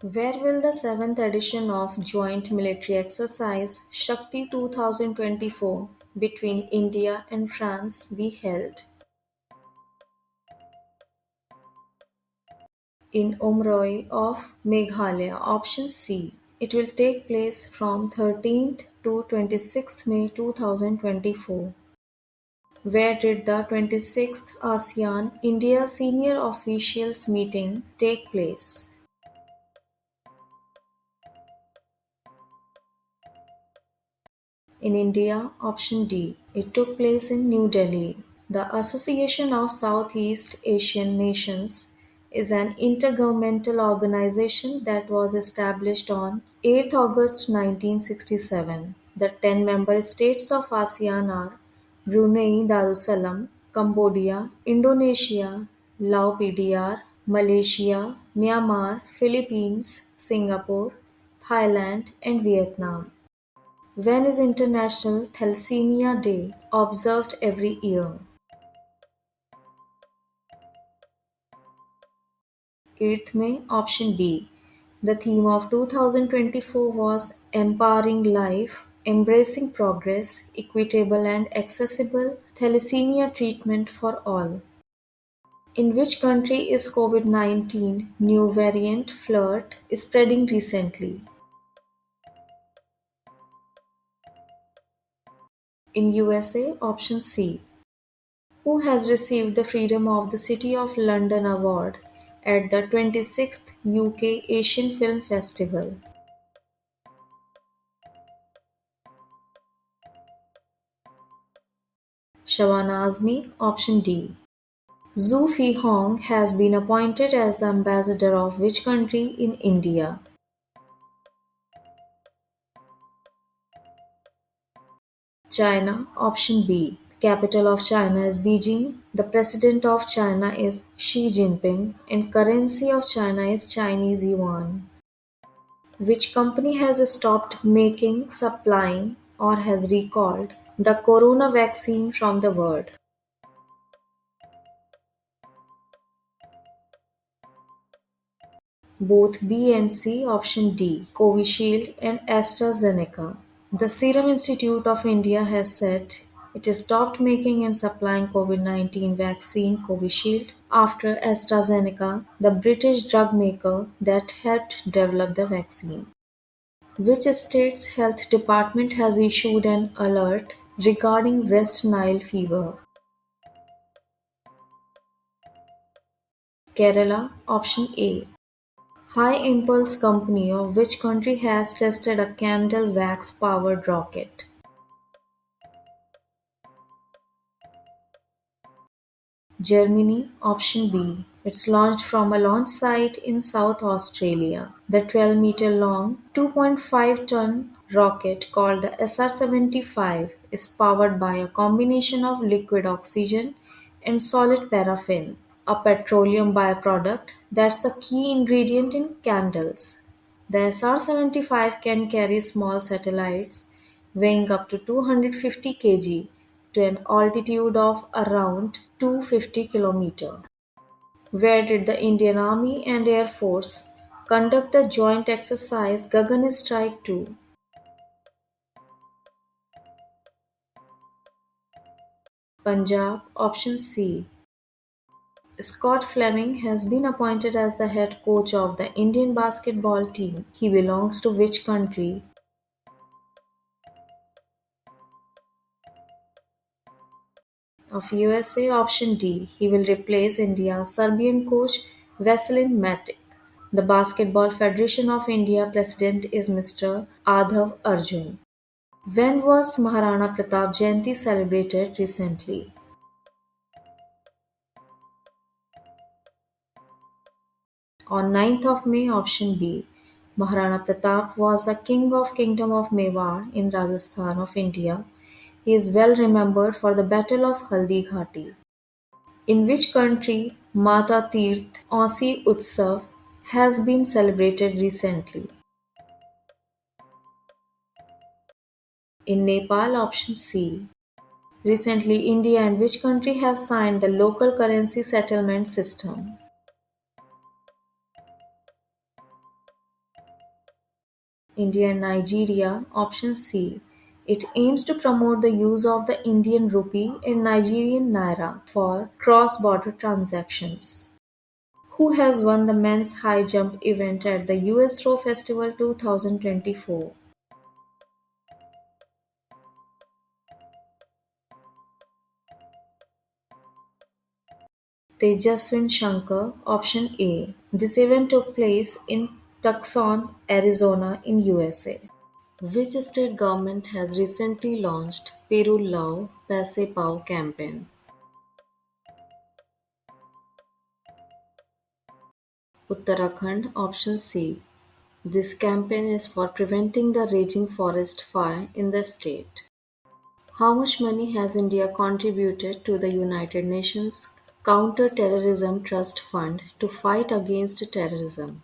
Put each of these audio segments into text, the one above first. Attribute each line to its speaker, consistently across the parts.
Speaker 1: Where will the 7th edition of Joint Military Exercise Shakti 2024 between India and France be held? In Umroi of Meghalaya. Option C. It will take place from 13th to 26th May 2024. Where did the 26th ASEAN India Senior Officials Meeting take place? In India, option D. It took place in New Delhi. The Association of Southeast Asian Nations is an intergovernmental organization that was established on 8th August 1967. The 10 member states of ASEAN are Brunei Darussalam, Cambodia, Indonesia, Laos PDR, Malaysia, Myanmar, Philippines, Singapore, Thailand, and Vietnam. When is International Thalassemia Day observed every year? 8th May, option B. The theme of 2024 was Empowering Life, Embracing Progress, Equitable and Accessible Thalassemia Treatment for All. In which country is COVID-19 new variant flirt spreading recently? In USA, option C. Who has received the Freedom of the City of London Award at the 26th UK Asian Film Festival? Shabana Azmi, option D. Zhu Fei-hong has been appointed as the ambassador of which country in India? China, option B. The capital of China is Beijing. The president of China is Xi Jinping and currency of China is Chinese yuan. Which company has stopped making, supplying, or has recalled the corona vaccine from the world? Both B and C, option D, Covishield and AstraZeneca. The Serum Institute of India has said it has stopped making and supplying COVID-19 vaccine Covishield after AstraZeneca, the British drug maker that helped develop the vaccine. Which state's health department has issued an alert regarding West Nile fever? Kerala, option A. High Impulse Company of which country has tested a candle wax powered rocket? Germany, option B. It's launched from a launch site in South Australia. The 12-meter long, 2.5-ton rocket called the SR-75 is powered by a combination of liquid oxygen and solid paraffin, a petroleum byproduct that's a key ingredient in candles. The SR-75 can carry small satellites weighing up to 250 kg to an altitude of around 250 km. Where did the Indian Army and Air Force conduct the joint exercise Gagan Strike 2? Punjab, option C. Scott Fleming has been appointed as the head coach of the Indian basketball team. He belongs to which country? Of USA, option D. He will replace India's Serbian coach Veselin Matic. The Basketball Federation of India president is Mr. Adhav Arjun. When was Maharana Pratap Jayanti celebrated recently? On 9th of May, option B. Maharana Pratap was a king of Kingdom of Mewar in Rajasthan of India. He is well remembered for the Battle of Haldi Ghati. In which country Mata Tirth Aussie Utsav has been celebrated recently? In Nepal, option C. Recently, India and which country have signed the local currency settlement system? India and Nigeria, option C. It aims to promote the use of the Indian rupee and Nigerian naira for cross border transactions. Who has won the men's high jump event at the US Throw Festival 2024? Tejaswin Shankar, option A. This event took place in Tucson, Arizona in USA. Which state government has recently launched Peru Love Paise Pao campaign? Uttarakhand, option C. This campaign is for preventing the raging forest fire in the state. How much money has India contributed to the United Nations Counter-Terrorism Trust Fund to fight against terrorism?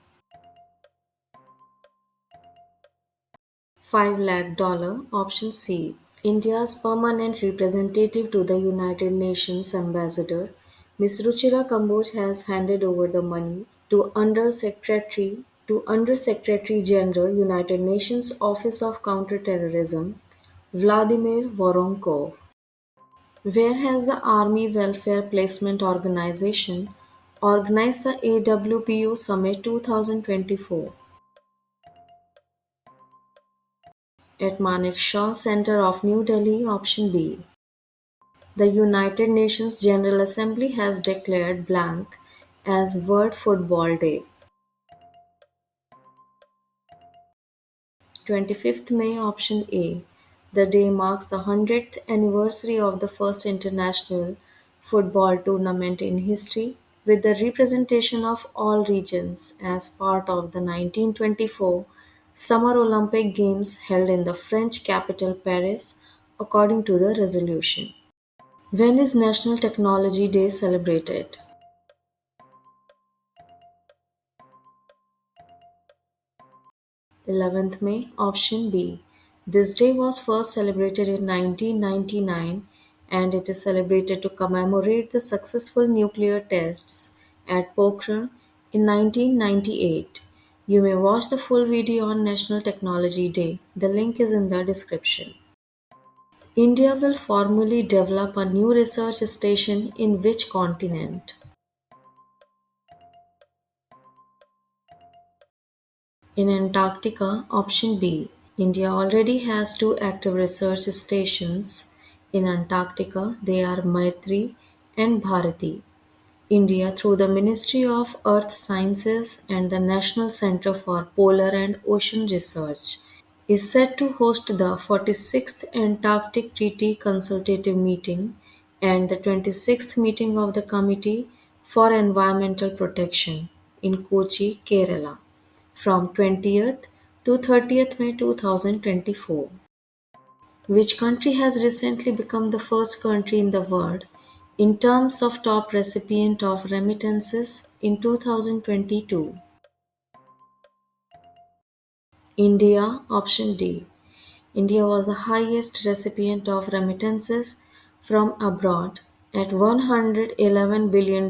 Speaker 1: 5 lakh dollar, option C. India's permanent representative to the United Nations ambassador, Ms. Ruchira Kamboj has handed over the money to Under-Secretary General, United Nations Office of Counter-Terrorism, Vladimir Voronkov. Where has the Army Welfare Placement Organization organized the AWPO Summit 2024? At Manekshaw Center of New Delhi, option B. The United Nations General Assembly has declared blank as World Football Day. 25th May, option A. The day marks the 100th anniversary of the first international football tournament in history, with the representation of all regions as part of the 1924 Summer Olympic Games held in the French capital Paris, according to the resolution. When is National Technology Day celebrated? 11th May, option B. This day was first celebrated in 1999 and it is celebrated to commemorate the successful nuclear tests at Pokhran in 1998. You may watch the full video on National Technology Day. The link is in the description. India will formally develop a new research station in which continent? In Antarctica, option B. India already has two active research stations in Antarctica. They are Maitri and Bharati. India, through the Ministry of Earth Sciences and the National Centre for Polar and Ocean Research, is set to host the 46th Antarctic Treaty Consultative Meeting and the 26th meeting of the Committee for Environmental Protection in Kochi, Kerala, from 20th to 30th May 2024. Which country has recently become the first country in the world in terms of top recipient of remittances in 2022? India, option D. India was the highest recipient of remittances from abroad at $111 billion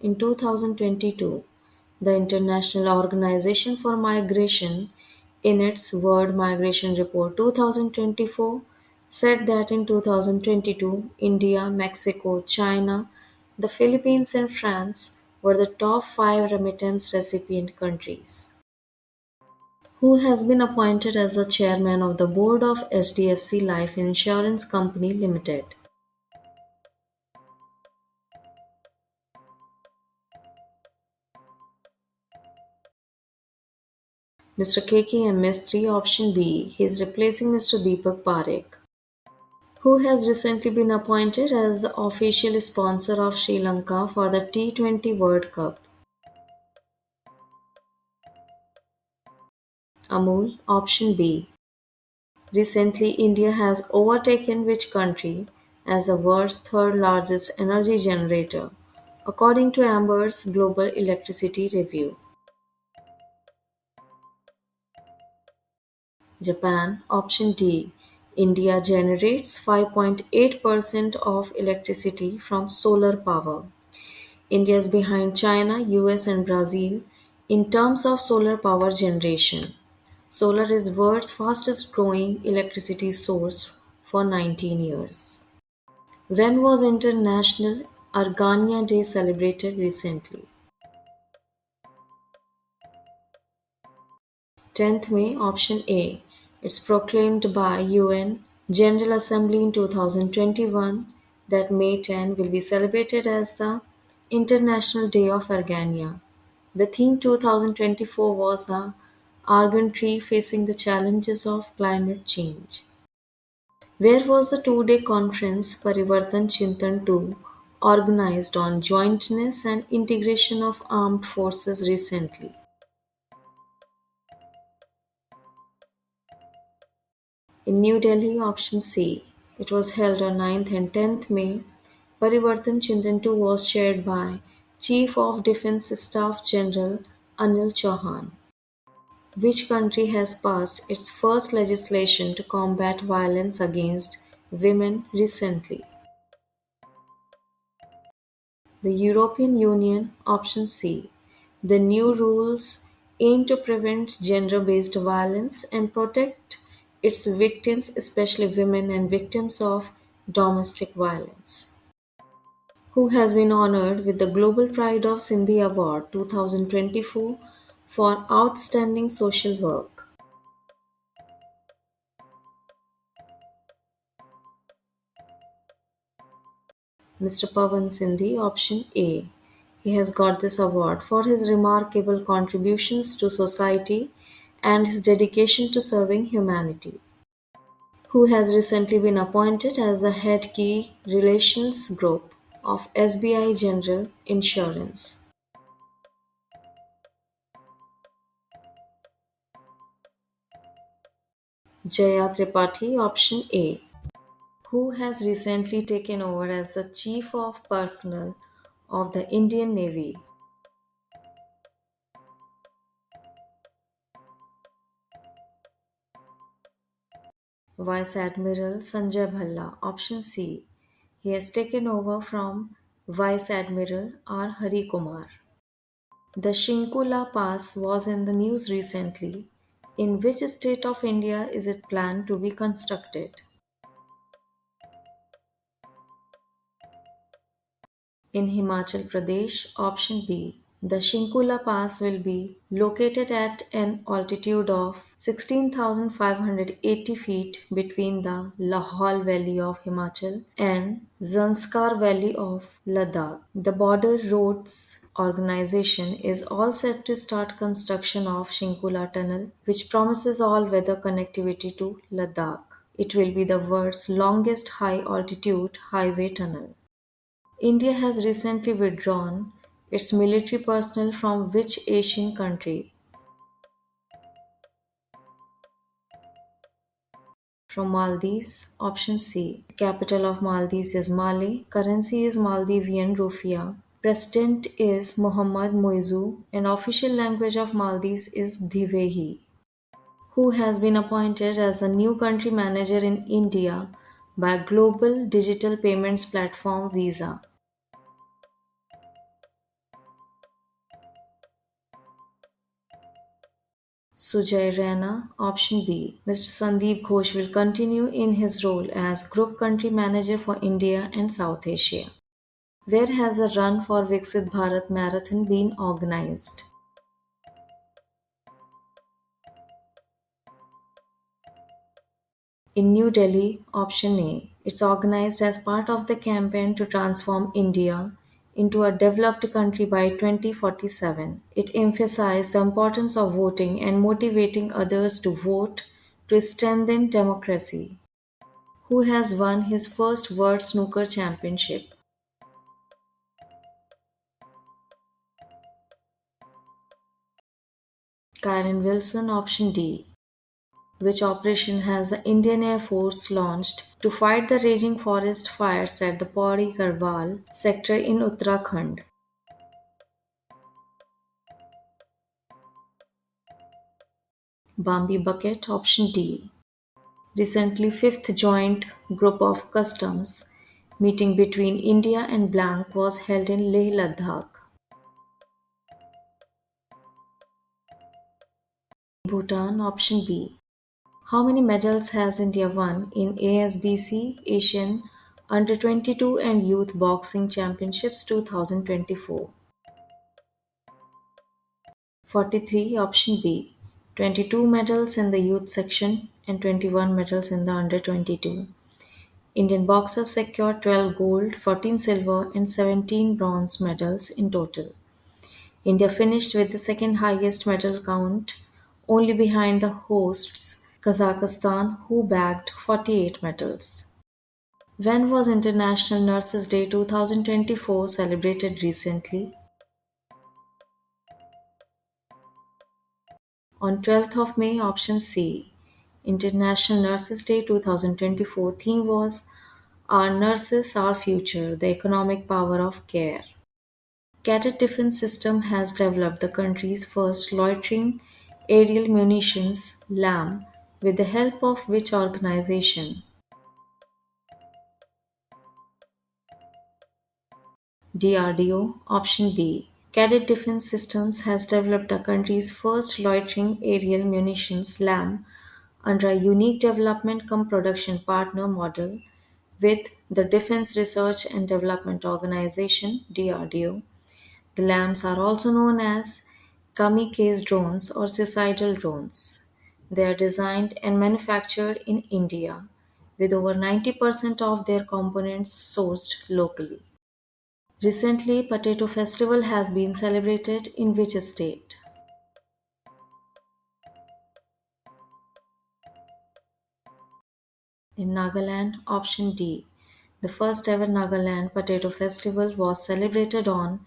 Speaker 1: in 2022. The International Organization for Migration, in its World Migration Report 2024, said that in 2022, India, Mexico, China, the Philippines, and France were the top five remittance recipient countries. Who has been appointed as the chairman of the board of HDFC Life Insurance Company Limited? Mr. KKM Mistry, option B. He is replacing Mr. Deepak Parekh. Who has recently been appointed as the official sponsor of Sri Lanka for the T20 World Cup? Amul, option B. Recently, India has overtaken which country as the world's third largest energy generator, according to Amber's Global Electricity Review? Japan, option D. India generates 5.8% of electricity from solar power. India is behind China, US, and Brazil in terms of solar power generation. Solar is world's fastest growing electricity source for 19 years. When was International Argania Day celebrated recently? 10th May, option A. It's proclaimed by UN General Assembly in 2021 that May 10 will be celebrated as the International Day of Argania. The theme 2024 was the Argan Tree facing the challenges of climate change. Where was the two-day conference Parivartan Chintan 2 organized on jointness and integration of armed forces recently? In New Delhi, option C. It was held on 9th and 10th May. Parivartan Chintan 2 was chaired by Chief of Defence Staff General Anil Chauhan. Which country has passed its first legislation to combat violence against women recently? The European Union, option C. The new rules aim to prevent gender based violence and protect its victims, especially women and victims of domestic violence. Who has been honored with the Global Pride of Sindhi Award 2024 for outstanding social work? Mr. Pavan Sindhi, option A. He has got this award for his remarkable contributions to society and his dedication to serving humanity. Who has recently been appointed as the head key relations group of SBI General Insurance. Jaya Tripathi, option A. Who has recently taken over as the Chief of Personnel of the Indian Navy. Vice Admiral Sanjay Bhalla, option C. He has taken over from Vice Admiral R. Hari Kumar. The Shinkula Pass was in the news recently. In which state of India is it planned to be constructed? In Himachal Pradesh, option B. The Shinkula Pass will be located at an altitude of 16,580 feet between the Lahaul Valley of Himachal and Zanskar Valley of Ladakh. The Border Roads Organization is all set to start construction of Shinkula Tunnel, which promises all-weather connectivity to Ladakh. It will be the world's longest high-altitude highway tunnel. India has recently withdrawn its military personnel from which Asian country? From Maldives, option C. The capital of Maldives is Malé, currency is Maldivian rupiah, president is Mohammad Muizzu, and official language of Maldives is Dhivehi. Who has been appointed as the new country manager in India by global digital payments platform Visa? Sujay Raina, option B. Mr. Sandeep Ghosh will continue in his role as Group Country Manager for India and South Asia. Where has the Run for Viksit Bharat Marathon been organized? In New Delhi, option A. It's organized as part of the campaign to transform India into a developed country by 2047. It emphasized the importance of voting and motivating others to vote to strengthen democracy. Who has won his first World Snooker Championship? Karen Wilson, option D. Which operation has the Indian Air Force launched to fight the raging forest fires at the Pauri Garhwal sector in Uttarakhand? Bambi Bucket, option D. Recently, fifth joint group of customs meeting between India and Blanc was held in Leh Ladakh. Bhutan, option B. How many medals has India won in ASBC Asian Under 22 and Youth Boxing Championships 2024? 43, option B. 22 medals in the youth section and 21 medals in the under 22. Indian boxers secured 12 gold, 14 silver, and 17 bronze medals in total. India finished with the second highest medal count, only behind the hosts Kazakhstan, who bagged 48 medals. When was International Nurses Day 2024 celebrated recently? On 12th of May, option C. International Nurses Day 2024 theme was Our Nurses, Our Future, the Economic Power of Care. Cadet Defense System has developed the country's first loitering aerial munitions LAM with the help of which organization? DRDO, option B. Cadet Defense Systems has developed the country's first loitering aerial munitions LAM under a unique development cum production partner model with the Defense Research and Development Organization DRDO. The LAMs are also known as kamikaze drones or suicidal drones. They are designed and manufactured in India, with over 90% of their components sourced locally. Recently, Potato Festival has been celebrated in which state? In Nagaland, option D. The first ever Nagaland Potato Festival was celebrated on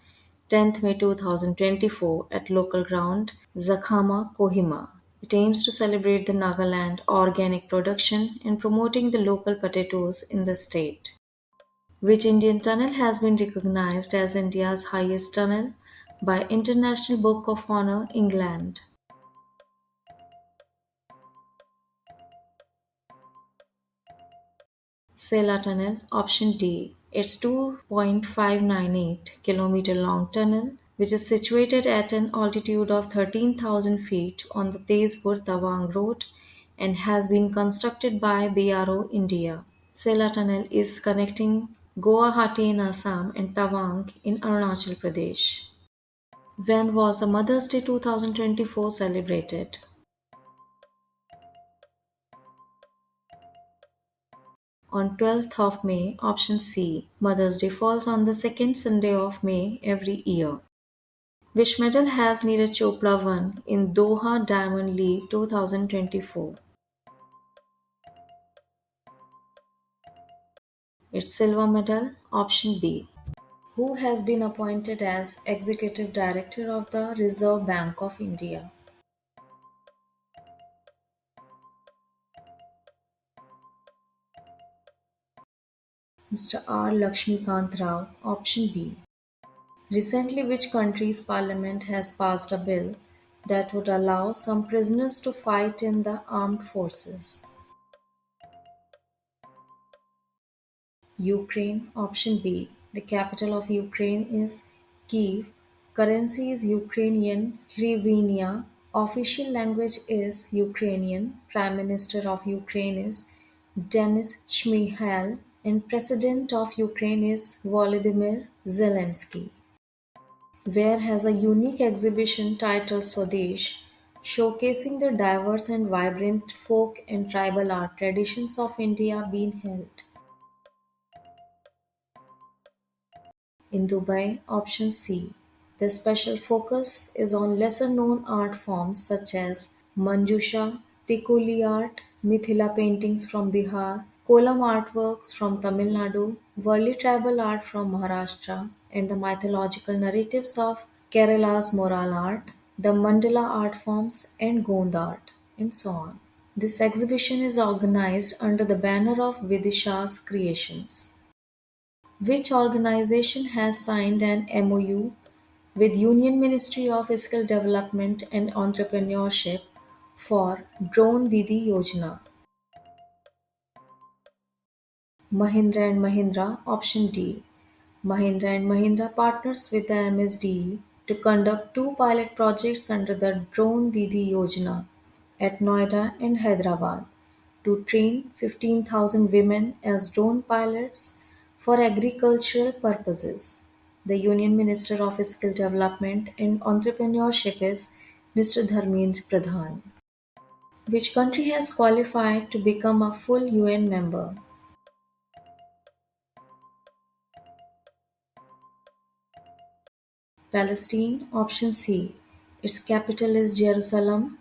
Speaker 1: 10th May 2024 at local ground Zakhama, Kohima. It aims to celebrate the Nagaland organic production and promoting the local potatoes in the state. Which Indian tunnel has been recognized as India's highest tunnel by International Book of Honor, England? Sela Tunnel, option D. It's 2.598 kilometer long tunnel which is situated at an altitude of 13,000 feet on the Tezpur Tawang Road and has been constructed by BRO India. Sela Tunnel is connecting Guwahati in Assam and Tawang in Arunachal Pradesh. When was the Mother's Day 2024 celebrated? On 12th of May, option C. Mother's Day falls on the second Sunday of May every year. Which medal has Neeraj Chopra won in Doha Diamond League 2024? It's silver medal, option B. Who has been appointed as Executive Director of the Reserve Bank of India? Mr. R. Lakshmikant Rao, option B. Recently, which country's parliament has passed a bill that would allow some prisoners to fight in the armed forces? Ukraine, option B. The capital of Ukraine is Kiev. Currency is Ukrainian hryvnia. Official language is Ukrainian. Prime Minister of Ukraine is Denis Shmyhal and President of Ukraine is Volodymyr Zelensky. Where has a unique exhibition titled Swadesh, showcasing the diverse and vibrant folk and tribal art traditions of India, been held? In Dubai, option C. The special focus is on lesser known art forms such as Manjusha, Tikuli art, Mithila paintings from Bihar, Kolam artworks from Tamil Nadu, Worli tribal art from Maharashtra, and the mythological narratives of Kerala's moral art, the mandala art forms, and Gond art, and so on. This exhibition is organized under the banner of Vidisha's Creations. Which organization has signed an MOU with Union Ministry of Skill Development and Entrepreneurship for Drone Didi Yojana? Mahindra and Mahindra, option D. Mahindra and Mahindra partners with the MSDE to conduct two pilot projects under the Drone Didi Yojana. at Noida and Hyderabad to train 15,000 women as drone pilots for agricultural purposes. The Union Minister of Skill Development and Entrepreneurship is Mr. Dharmendra Pradhan. Which country has qualified to become a full UN member? Palestine, option C. Its capital is Jerusalem.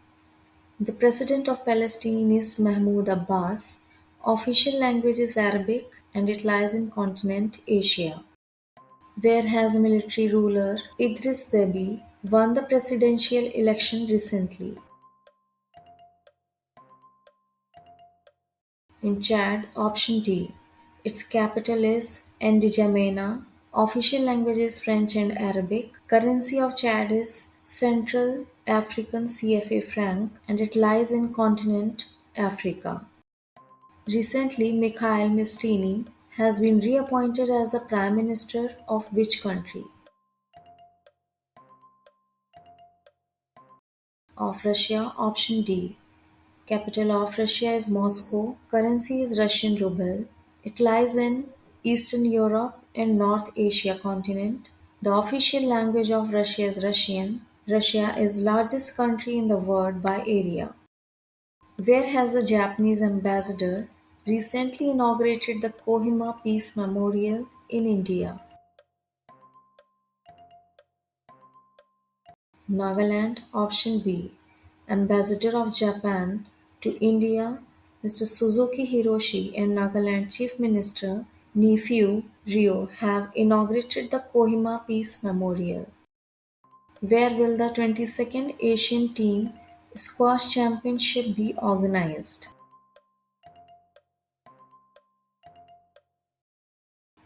Speaker 1: The President of Palestine is Mahmoud Abbas. Official language is Arabic and it lies in continent Asia. Where has military ruler Idris Deby won the presidential election recently? In Chad, option D. Its capital is N'Djamena. Official language is French and Arabic. Currency of Chad is Central African CFA franc and it lies in continent Africa. Recently, Mikhail Mistini has been reappointed as the Prime Minister of which country? Of Russia, option D. Capital of Russia is Moscow. Currency is Russian ruble. It lies in Eastern Europe and North Asia continent. The official language of Russia is Russian. Russia is largest country in the world by area. Where has the Japanese ambassador recently inaugurated the Kohima Peace Memorial in India? Nagaland, option B. Ambassador of Japan to India, Mr. Suzuki Hiroshi and Nagaland Chief Minister Neiphiu Ryo have inaugurated the Kohima Peace Memorial. Where will the 22nd Asian Team Squash Championship be organized?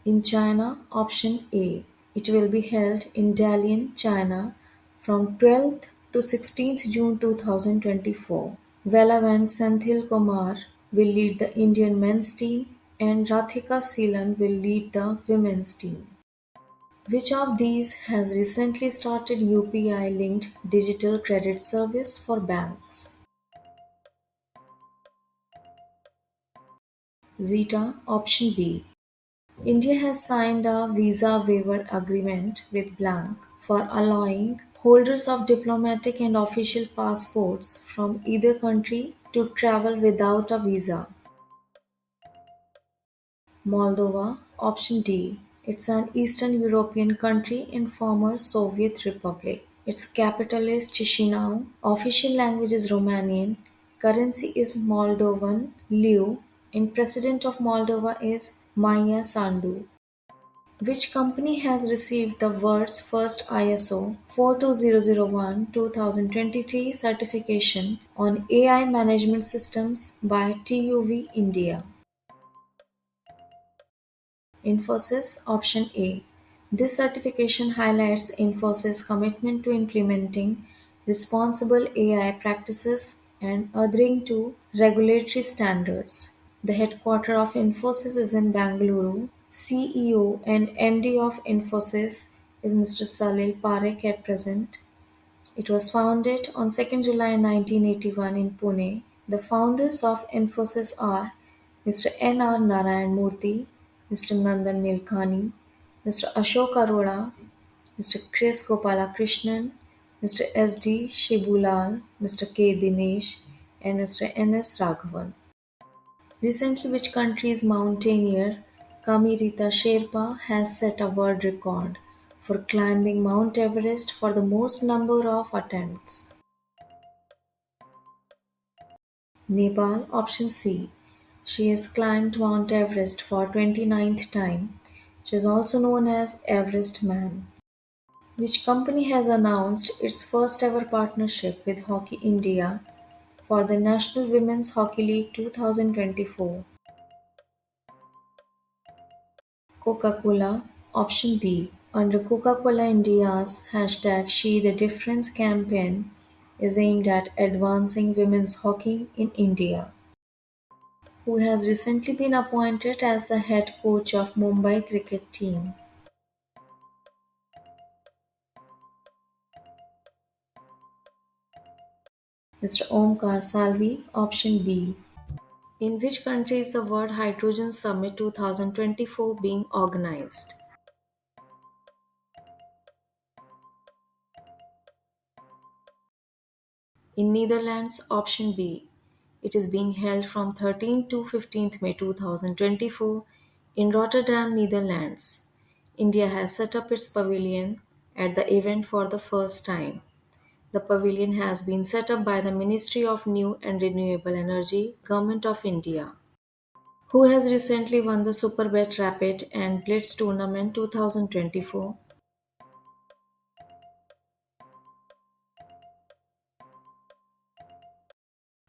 Speaker 1: In China, option A. It will be held in Dalian, China from 12th to 16th June 2024. Velavan Senthil Kumar will lead the Indian men's team and Rathika Seelan will lead the women's team. Which of these has recently started UPI linked digital credit service for banks? Zeta, option B. India has signed a visa waiver agreement with Blank for allowing holders of diplomatic and official passports from either country to travel without a visa. Moldova, option D. It's an Eastern European country and former Soviet republic. Its capital is Chisinau. Official language is Romanian. Currency is Moldovan leu and president of Moldova is Maya Sandu. Which company has received the world's first ISO 42001-2023 certification on AI management systems by TUV India? Infosys, option A. This certification highlights Infosys' commitment to implementing responsible AI practices and adhering to regulatory standards. The headquarters of Infosys is in Bangalore. CEO and MD of Infosys is Mr. Salil Parekh at present. It was founded on 2nd July 1981 in Pune. The founders of Infosys are Mr. N.R. Narayan Murthy, Mr. Nandan Nilekani, Mr. Ashok Arora, Mr. Chris Gopalakrishnan, Mr. S.D. Shibulal, Mr. K. Dinesh, and Mr. N.S. Raghavan. Recently, which country's mountaineer Kamirita Sherpa has set a world record for climbing Mount Everest for the most number of attempts? Nepal, option C. She has climbed Mount Everest for 29th time. She is also known as Everest Man. Which company has announced its first ever partnership with Hockey India for the National Women's Hockey League 2024? Coca-Cola, option B. Under Coca-Cola India's hashtag She the Difference campaign is aimed at advancing women's hockey in India. Who has recently been appointed as the head coach of Mumbai cricket team? Mr. Omkar Salvi, option B. In which country is the World Hydrogen Summit 2024 being organized? In Netherlands, option B. It is being held from 13th to 15th May 2024 in Rotterdam, Netherlands. India has set up its pavilion at the event for the first time. The pavilion has been set up by the Ministry of New and Renewable Energy, Government of India, who has recently won the Superbet Rapid and Blitz Tournament 2024.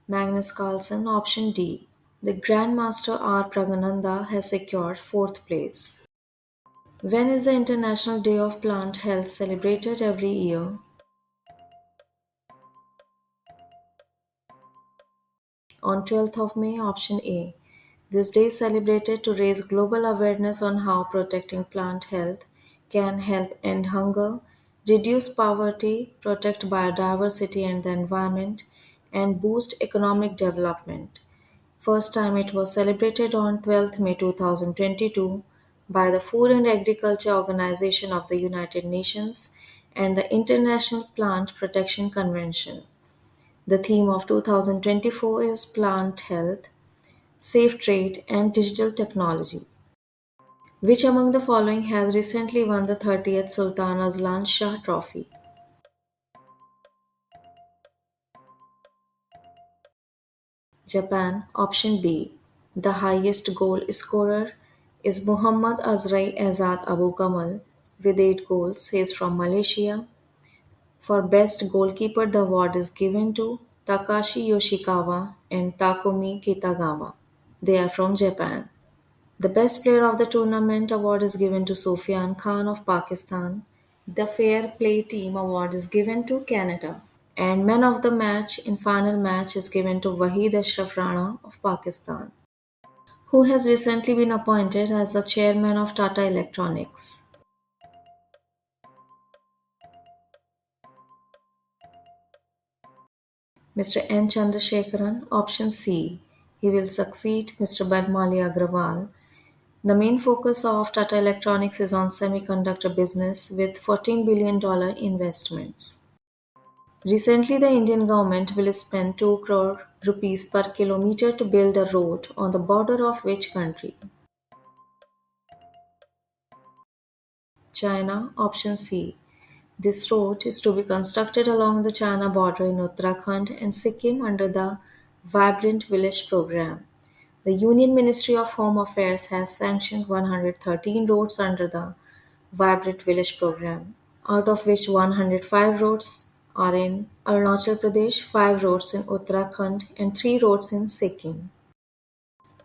Speaker 1: Magnus Carlsen, option D. The Grandmaster R. Pragananda has secured fourth place. When is the International Day of Plant Health celebrated every year? On 12th of May, option A. This day is celebrated to raise global awareness on how protecting plant health can help end hunger, reduce poverty, protect biodiversity and the environment, and boost economic development. First time it was celebrated on 12th May 2022 by the Food and Agriculture Organization of the United Nations and the International Plant Protection Convention. The theme of 2024 is plant health, safe trade, and digital technology. Which among the following has recently won the 30th Sultan Azlan Shah Trophy? Japan, option B. The highest goal scorer is Muhammad Azrai Azad Abu Kamal with 8 goals. He is from Malaysia. For best goalkeeper, the award is given to Takashi Yoshikawa and Takumi Kitagawa. They are from Japan. The best player of the tournament award is given to Sufyan Khan of Pakistan. The Fair Play Team award is given to Canada. And man of the match in final match is given to Waheed Ashraf Rana of Pakistan, who has recently been appointed as the chairman of Tata Electronics. Mr. N. Chandrasekaran, option C. He will succeed Mr. Badmali Agrawal. The main focus of Tata Electronics is on semiconductor business with $14 billion investments. Recently, the Indian government will spend 2 crore rupees per kilometer to build a road on the border of which country? China, option C. This road is to be constructed along the China border in Uttarakhand and Sikkim under the Vibrant Village program. The Union Ministry of Home Affairs has sanctioned 113 roads under the Vibrant Village program, out of which 105 roads are in Arunachal Pradesh, 5 roads in Uttarakhand, and 3 roads in Sikkim.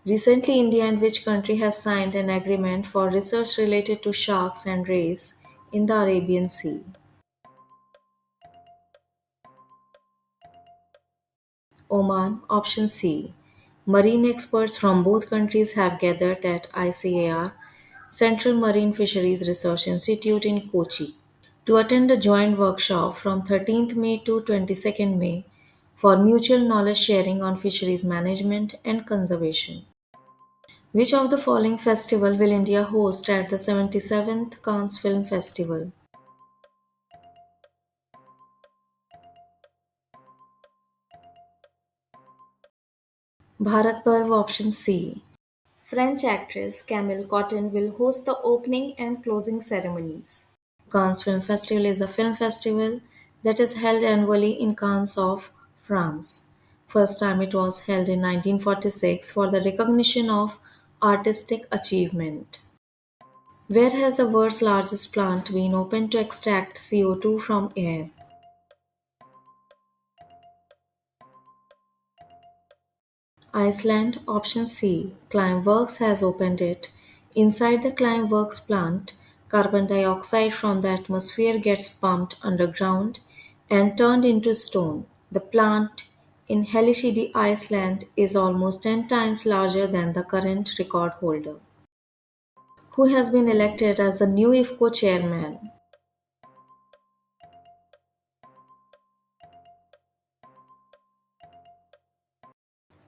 Speaker 1: Recently, India and which country have signed an agreement for research related to sharks and rays in the Arabian Sea? Oman, option C. Marine experts from both countries have gathered at ICAR, Central Marine Fisheries Research Institute in Kochi, to attend a joint workshop from 13th May to 22nd May for mutual knowledge sharing on fisheries management and conservation. Which of the following festival will India host at the 77th Cannes Film Festival? Bharat Parv, option C. French actress Camille Cottin will host the opening and closing ceremonies. Cannes Film Festival is a film festival that is held annually in Cannes of France. First time it was held in 1946 for the recognition of artistic achievement. Where has the world's largest plant been opened to extract CO2 from air? Iceland, option C. Climeworks has opened it. Inside the Climeworks plant, carbon dioxide from the atmosphere gets pumped underground and turned into stone. The plant in Hellisheidi, Iceland is almost 10 times larger than the current record holder, who has been elected as the new IFCO chairman.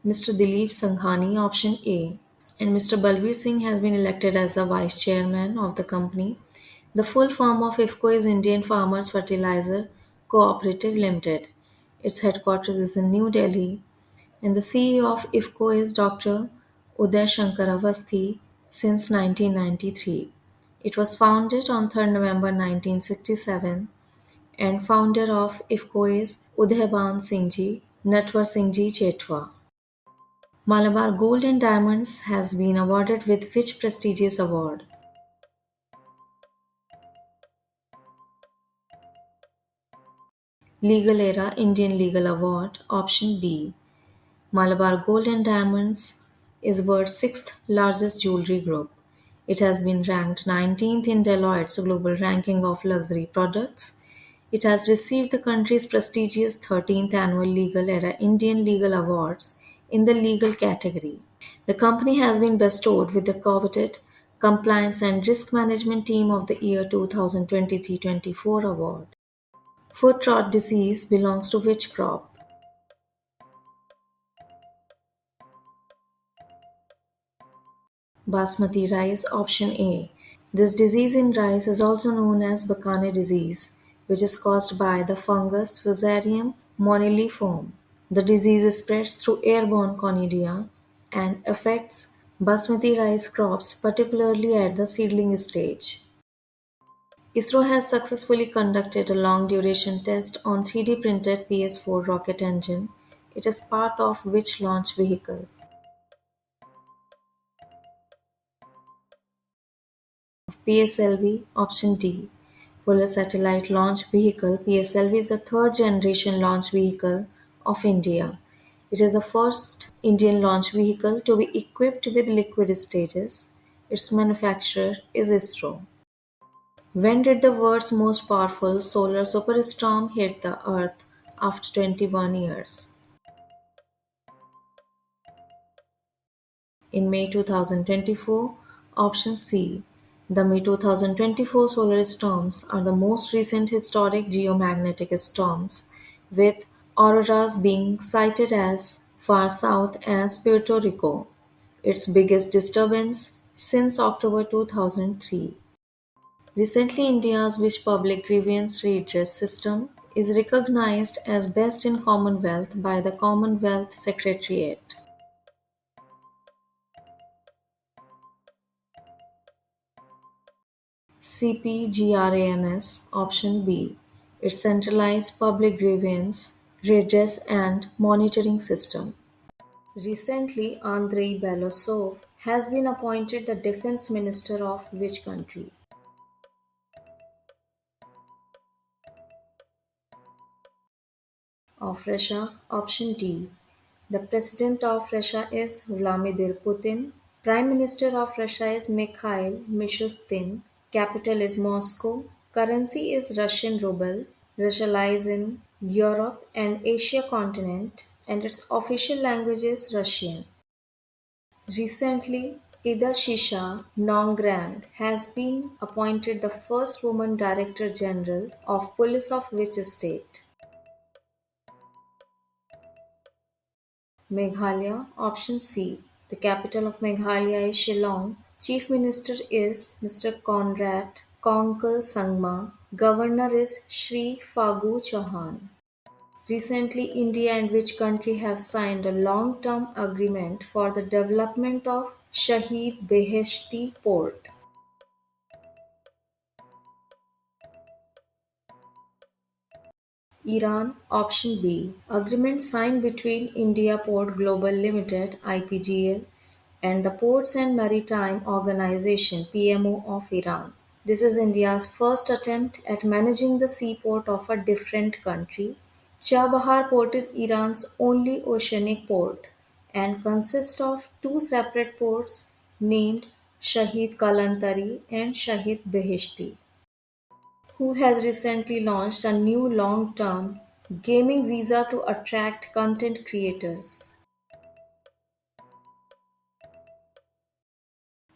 Speaker 1: Mr. Dilip Sanghani, option A. And Mr. Balbir Singh has been elected as the vice chairman of the company. The full form of IFCO is Indian Farmers Fertilizer Cooperative Limited. Its headquarters is in New Delhi, and the CEO of IFCO is Dr. Uday Shankar Avasthi since 1993. It was founded on 3rd November 1967, and founder of IFCO is Udayban Singh Ji, Natwar Singh Ji Chetwa. Malabar Gold and Diamonds has been awarded with which prestigious award? Legal Era Indian Legal Award, option B. Malabar Gold and Diamonds is world's sixth largest jewelry group. It has been ranked 19th in Deloitte's global ranking of luxury products. It has received the country's prestigious 13th annual Legal Era Indian Legal Awards in the legal category. The company has been bestowed with the coveted Compliance and Risk Management Team of the Year 2023-24 award. Foot rot disease belongs to which crop? Basmati rice, option A. This disease in rice is also known as Bakane disease, which is caused by the fungus Fusarium moniliforme. The disease spreads through airborne conidia and affects basmati rice crops, particularly at the seedling stage. ISRO has successfully conducted a long duration test on 3D printed PS4 rocket engine. It is part of which launch vehicle? PSLV, option D. Polar Satellite Launch Vehicle PSLV is the third generation launch vehicle of India. It is the first Indian launch vehicle to be equipped with liquid stages. Its manufacturer is ISRO. When did the world's most powerful solar superstorm hit the Earth after 21 years? In May 2024, option C. The May 2024 solar storms are the most recent historic geomagnetic storms, with auroras being sighted as far south as Puerto Rico, its biggest disturbance since October 2003. Recently, India's which public grievance redress system is recognized as best in Commonwealth by the Commonwealth Secretariat. CPGRAMS, option B. Its centralized public grievance redress and monitoring system. Recently, Andrei Belosov has been appointed the defense minister of which country? Of Russia, option D. The president of Russia is Vladimir Putin. Prime Minister of Russia is Mikhail Mishustin. Capital is Moscow. Currency is Russian ruble. Russia lies in Europe and Asia continent, and its official language is Russian. Recently, Ida Shisha Nongrand has been appointed the first woman Director General of Police of which state? Meghalaya, option C. The capital of Meghalaya is Shillong. Chief Minister is Mr. Conrad Konkal Sangma. Governor is Shri Fagu Chauhan. Recently, India and which country have signed a long-term agreement for the development of Shahid Beheshti Port? Iran, option B. Agreement signed between India Port Global Limited (IPGL) and the Ports and Maritime Organization (PMO) of Iran. This is India's first attempt at managing the seaport of a different country. Chabahar Port is Iran's only oceanic port and consists of two separate ports named Shahid Kalantari and Shahid Beheshti, who has recently launched a new long term gaming visa to attract content creators.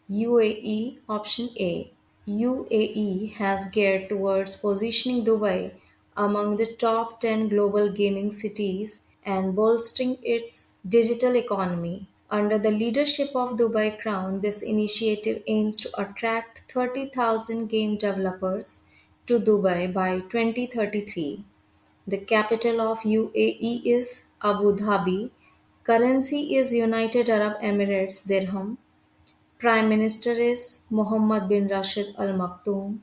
Speaker 1: UAE, option A. UAE has geared towards positioning Dubai among the top 10 global gaming cities and bolstering its digital economy. Under the leadership of Dubai Crown, this initiative aims to attract 30,000 game developers to Dubai by 2033. The capital of UAE is Abu Dhabi. Currency is United Arab Emirates dirham. Prime Minister is Mohammed bin Rashid Al Maktoum,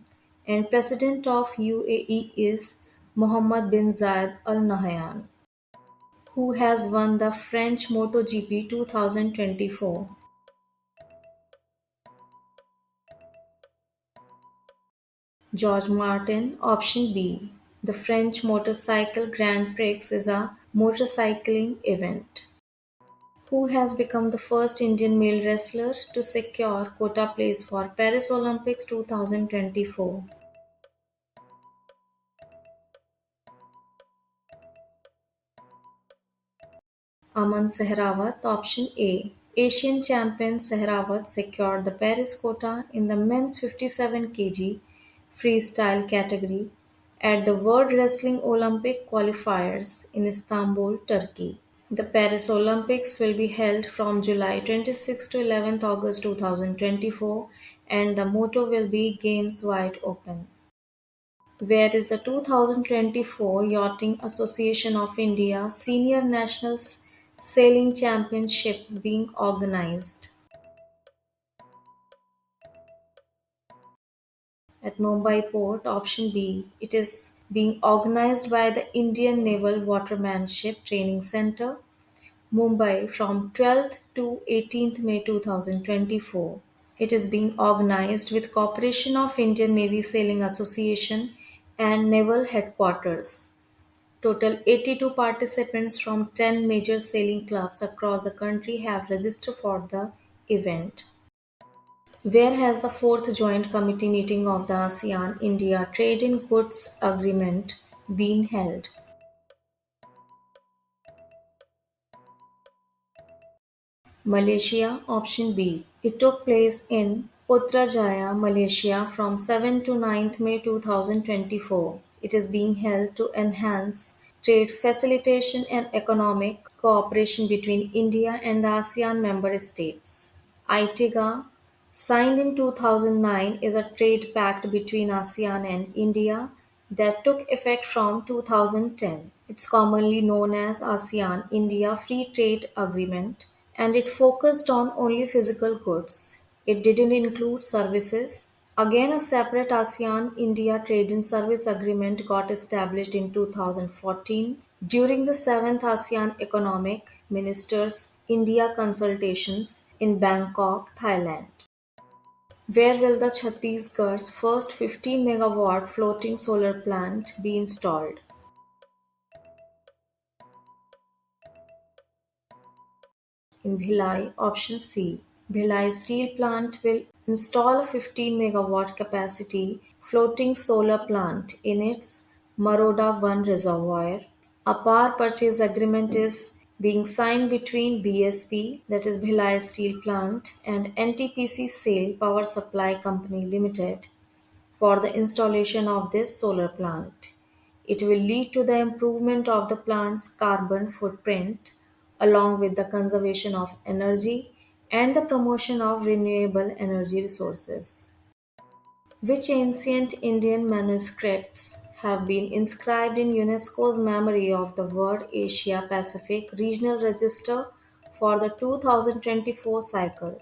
Speaker 1: and President of UAE is Mohammed bin Zayed Al Nahyan, who has won the French MotoGP 2024. George Martin, option B. The French Motorcycle Grand Prix is a motorcycling event. Who has become the first Indian male wrestler to secure quota place for Paris Olympics 2024? Aman Sehrawat, option A. Asian champion Sehrawat secured the Paris quota in the men's 57 kg freestyle category at the World Wrestling Olympic qualifiers in Istanbul, Turkey. The Paris Olympics will be held from July 26 to 11th August 2024, and the motto will be Games Wide Open. Where is the 2024 Yachting Association of India Senior Nationals Sailing Championship being organized? At Mumbai Port, option B. It is being organized by the Indian Naval Watermanship Training Center, Mumbai from 12th to 18th May 2024. It is being organized with cooperation of Indian Navy Sailing Association and Naval Headquarters. Total 82 participants from 10 major sailing clubs across the country have registered for the event. Where has the fourth joint committee meeting of the ASEAN India Trade in Goods Agreement been held? Malaysia, option B. It took place in Putrajaya, Malaysia from 7 to 9th May 2024. It is being held to enhance trade facilitation and economic cooperation between India and the ASEAN member states. ITIGA, signed in 2009, is a trade pact between ASEAN and India that took effect from 2010. It's commonly known as ASEAN India Free Trade Agreement, and it focused on only physical goods. It didn't include services. Again, a separate ASEAN India Trade and Service Agreement got established in 2014 during the 7th ASEAN Economic Ministers India consultations in Bangkok, Thailand. Where will the Chhattisgarh's first 15 megawatt floating solar plant be installed? In Bhilai, option C. Bhilai Steel Plant will install a 15 megawatt capacity floating solar plant in its Maroda 1 reservoir. A power purchase agreement is being signed between BSP, that is Bhilai Steel Plant, and NTPC Sale Power Supply Company Limited for the installation of this solar plant. It will lead to the improvement of the plant's carbon footprint, along with the conservation of energy and the promotion of renewable energy resources. Which ancient Indian manuscripts have been inscribed in UNESCO's Memory of the World Asia Pacific Regional Register for the 2024 cycle?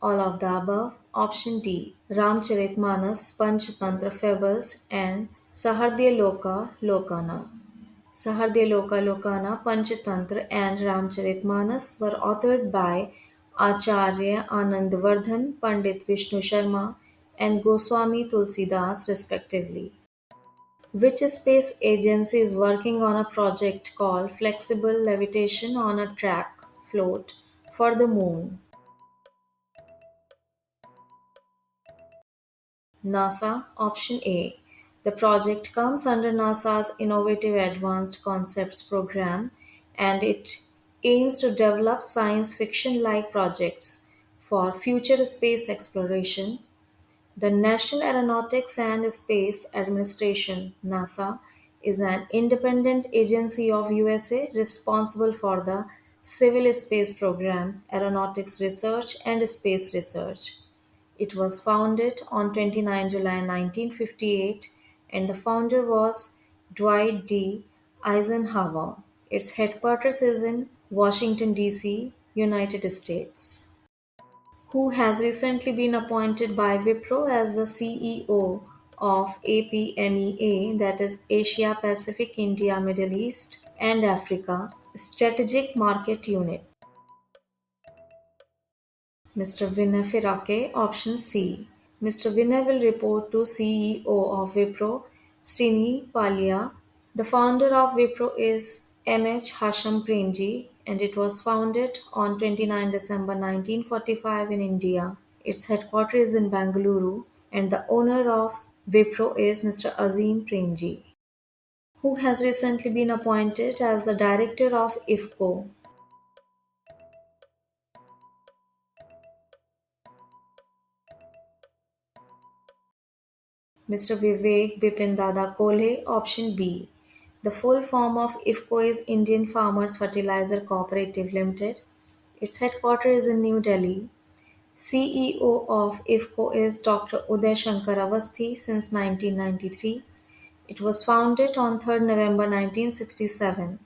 Speaker 1: All of the above. Option D. Ramcharitmanas, Panchatantra Fables, and Sahardya Lokana. Sahardya Lokana, Panchatantra, and Ramcharitmanas were authored by Acharya Anandvardhan, Pandit Vishnu Sharma, and Goswami Tulsidas, respectively. Which space agency is working on a project called Flexible Levitation on a Track float for the Moon? NASA, option A. The project comes under NASA's Innovative Advanced Concepts program, and it aims to develop science fiction like projects for future space exploration. The National Aeronautics and Space Administration (NASA) is an independent agency of USA responsible for the civil space program, aeronautics research and space research. It was founded on 29 July 1958 and the founder was Dwight D. Eisenhower. Its headquarters is in Washington, D.C., United States. Who has recently been appointed by Wipro as the CEO of APMEA, that is Asia Pacific, India, Middle East, and Africa Strategic Market Unit. Mr. Vinay Firake, option C. Mr. Vinay will report to CEO of Wipro, Srini Palia. The founder of Wipro is M.H. Hasham Premji and it was founded on 29 December 1945 in India. Its headquarters is in Bangalore and the owner of Wipro is Mr. Azim Premji, who has recently been appointed as the director of IFCO. Mr. Vivek Bipin Dada Kolhe, option B. The full form of IFCO is Indian Farmers Fertilizer Cooperative Limited. Its headquarters is in New Delhi. CEO of IFCO is Dr. Uday Shankar Avasthi since 1993. It was founded on 3rd November 1967.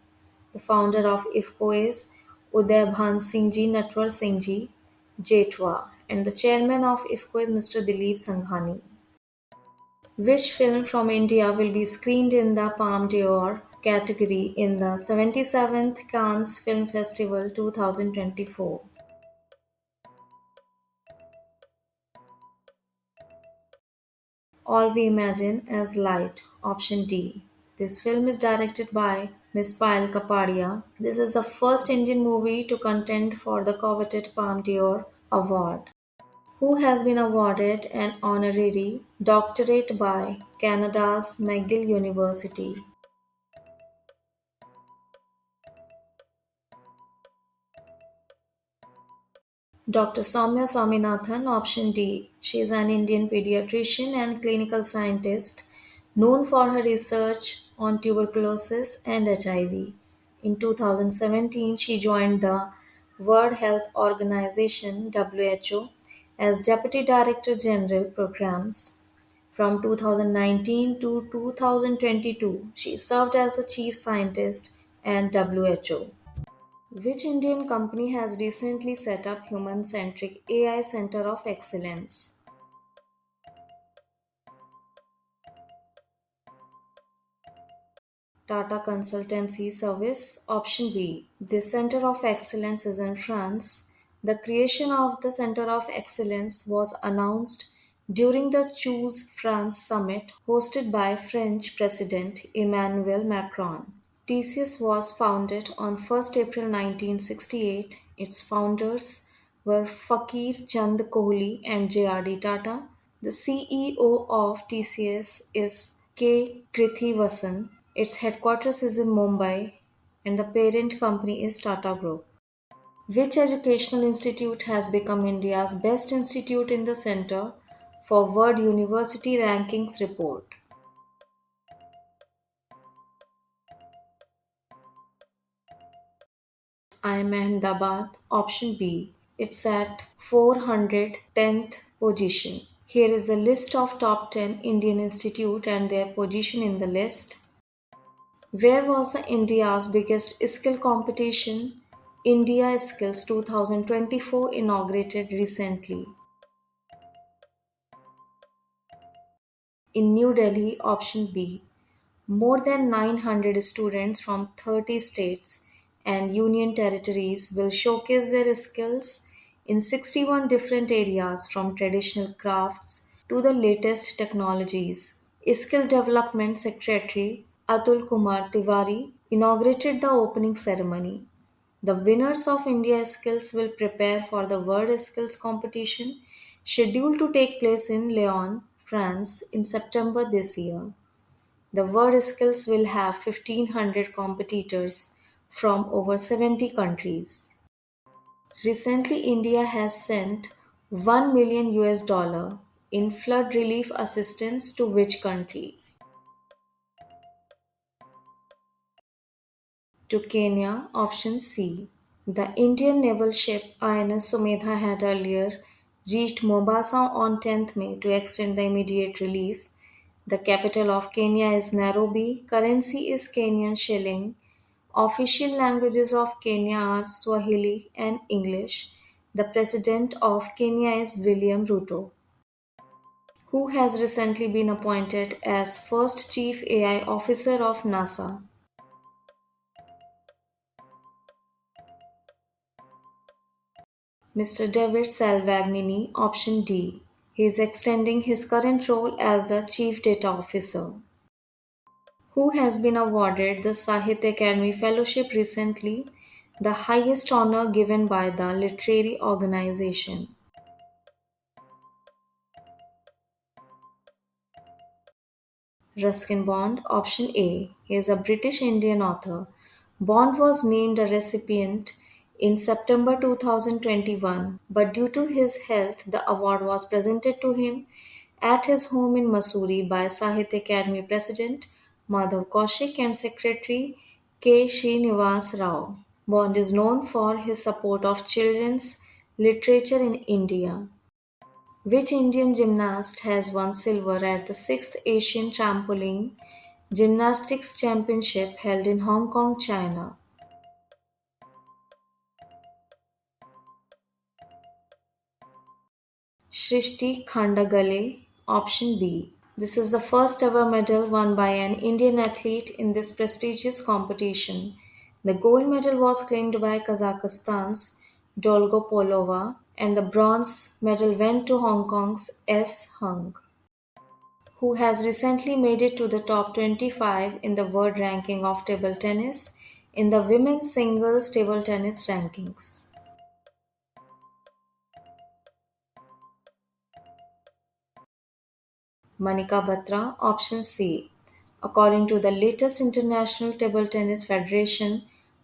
Speaker 1: The founder of IFCO is Uday Bhan Singhji Natwar Singhji Jetwa and the chairman of IFCO is Mr. Dilip Sanghani. Which film from India will be screened in the Palme d'Or category in the 77th Cannes Film Festival 2024? All We Imagine as Light, option D. This film is directed by Ms. Payal Kapadia. This is the first Indian movie to contend for the coveted Palme d'Or award. Who has been awarded an honorary doctorate by Canada's McGill University? Dr. Soumya Swaminathan, option D. She is an Indian pediatrician and clinical scientist known for her research on tuberculosis and HIV. In 2017, she joined the World Health Organization (WHO) as Deputy Director General Programs. From 2019 to 2022, she served as the Chief Scientist at WHO. Which Indian company has recently set up human-centric AI Center of Excellence? Tata Consultancy Service, option B. This Center of Excellence is in France. The creation of the Center of Excellence was announced during the Choose France summit hosted by French President Emmanuel Macron. TCS was founded on 1st April 1968. Its founders were Fakir Chand Kohli and J.R.D. Tata. The CEO of TCS is K. Krithivasan. Its headquarters is in Mumbai and the parent company is Tata Group. Which educational institute has become India's best institute in the Center for World University Rankings report? IIM Ahmedabad, option B. It's at 410th position. Here is the list of top 10 Indian institute and their position in the list. Where was the India's biggest skill competition? India Skills 2024 inaugurated recently. In New Delhi, option B. More than 900 students from 30 states and union territories will showcase their skills in 61 different areas from traditional crafts to the latest technologies. Skill Development Secretary Atul Kumar Tiwari inaugurated the opening ceremony. The winners of India Skills will prepare for the World Skills competition scheduled to take place in Lyon, France in September this year. The World Skills will have 1500 competitors from over 70 countries. Recently, India has sent 1 million US dollar in flood relief assistance to which country? To Kenya, option C. The Indian naval ship INS Sumedha had earlier reached Mombasa on 10th May to extend the immediate relief. The capital of Kenya is Nairobi. Currency is Kenyan shilling. Official languages of Kenya are Swahili and English. The president of Kenya is William Ruto, who has recently been appointed as first chief AI officer of NASA. Mr. David Salvagnini, option D. He is extending his current role as the Chief Data Officer. Who has been awarded the Sahitya Academy Fellowship recently, the highest honor given by the literary organization. Ruskin Bond, option A. He is a British Indian author. Bond was named a recipient in September 2021, but due to his health, the award was presented to him at his home in Mussoorie by Sahitya Academy President Madhav Kaushik and Secretary K. Srinivas Rao. Bond is known for his support of children's literature in India. Which Indian gymnast has won silver at the 6th Asian Trampoline Gymnastics Championship held in Hong Kong, China? Shrishti Khandagale, option B. This is the first ever medal won by an Indian athlete in this prestigious competition. The gold medal was claimed by Kazakhstan's Dolgopolova, and the bronze medal went to Hong Kong's S. Hung, who has recently made it to the top 25 in the world ranking of table tennis in the women's singles table tennis rankings. Manika Batra, option C. According to the latest International Table Tennis Federation,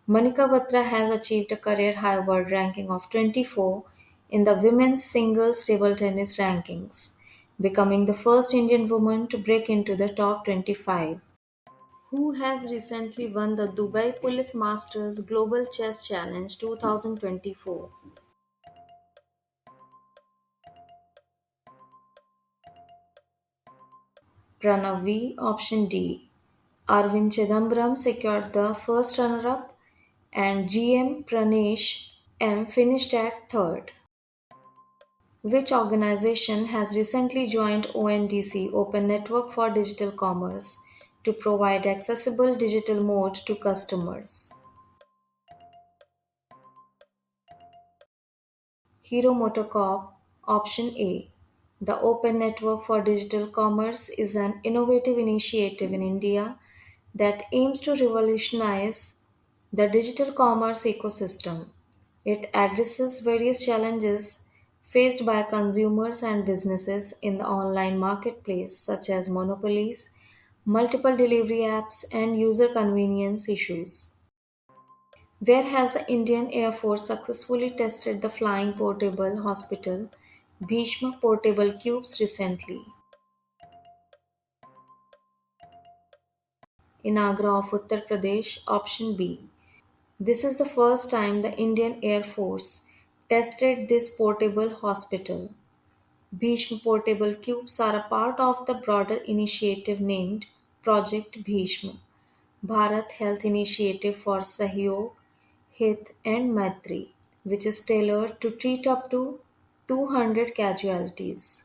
Speaker 1: Manika Batra has achieved a career high world ranking of 24 in the women's singles table tennis rankings, becoming the first Indian woman to break into the top 25. Who has recently won the Dubai Police Masters Global Chess Challenge 2024? Pranav V, option D. Arvind Chidambaram secured the first runner up, and GM Pranesh M finished at third. Which organization has recently joined ONDC Open Network for Digital Commerce to provide accessible digital mode to customers? Hero Motocorp, option A. The Open Network for Digital Commerce is an innovative initiative in India that aims to revolutionize the digital commerce ecosystem. It addresses various challenges faced by consumers and businesses in the online marketplace, such as monopolies, multiple delivery apps, and user convenience issues. Where has the Indian Air Force successfully tested the flying portable hospital Bhishma portable cubes recently? In Agra of Uttar Pradesh, option B. This is the first time the Indian Air Force tested this portable hospital. Bhishma portable cubes are a part of the broader initiative named Project Bhishma, Bharat Health Initiative for Sahyog, Hit and Maitri, which is tailored to treat up to 200 casualties.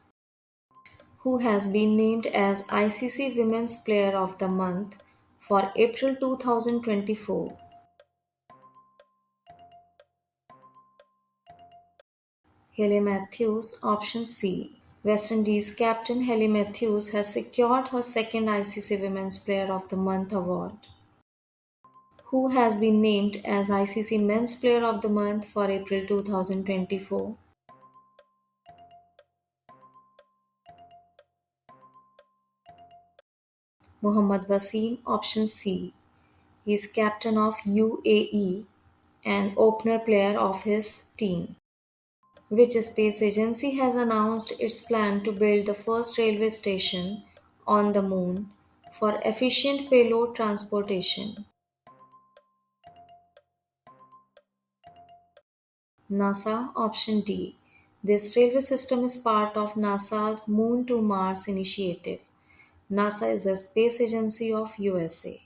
Speaker 1: Who has been named as ICC Women's Player of the Month for April 2024? Haley Matthews, option C. West Indies captain Haley Matthews has secured her second ICC Women's Player of the Month award. Who has been named as ICC Men's Player of the Month for April 2024? Mohammad Wasim, option C. He is captain of UAE and opener player of his team. Which space agency has announced its plan to build the first railway station on the moon for efficient payload transportation? NASA option D. This railway system is part of NASA's Moon to Mars initiative. NASA is a space agency of USA.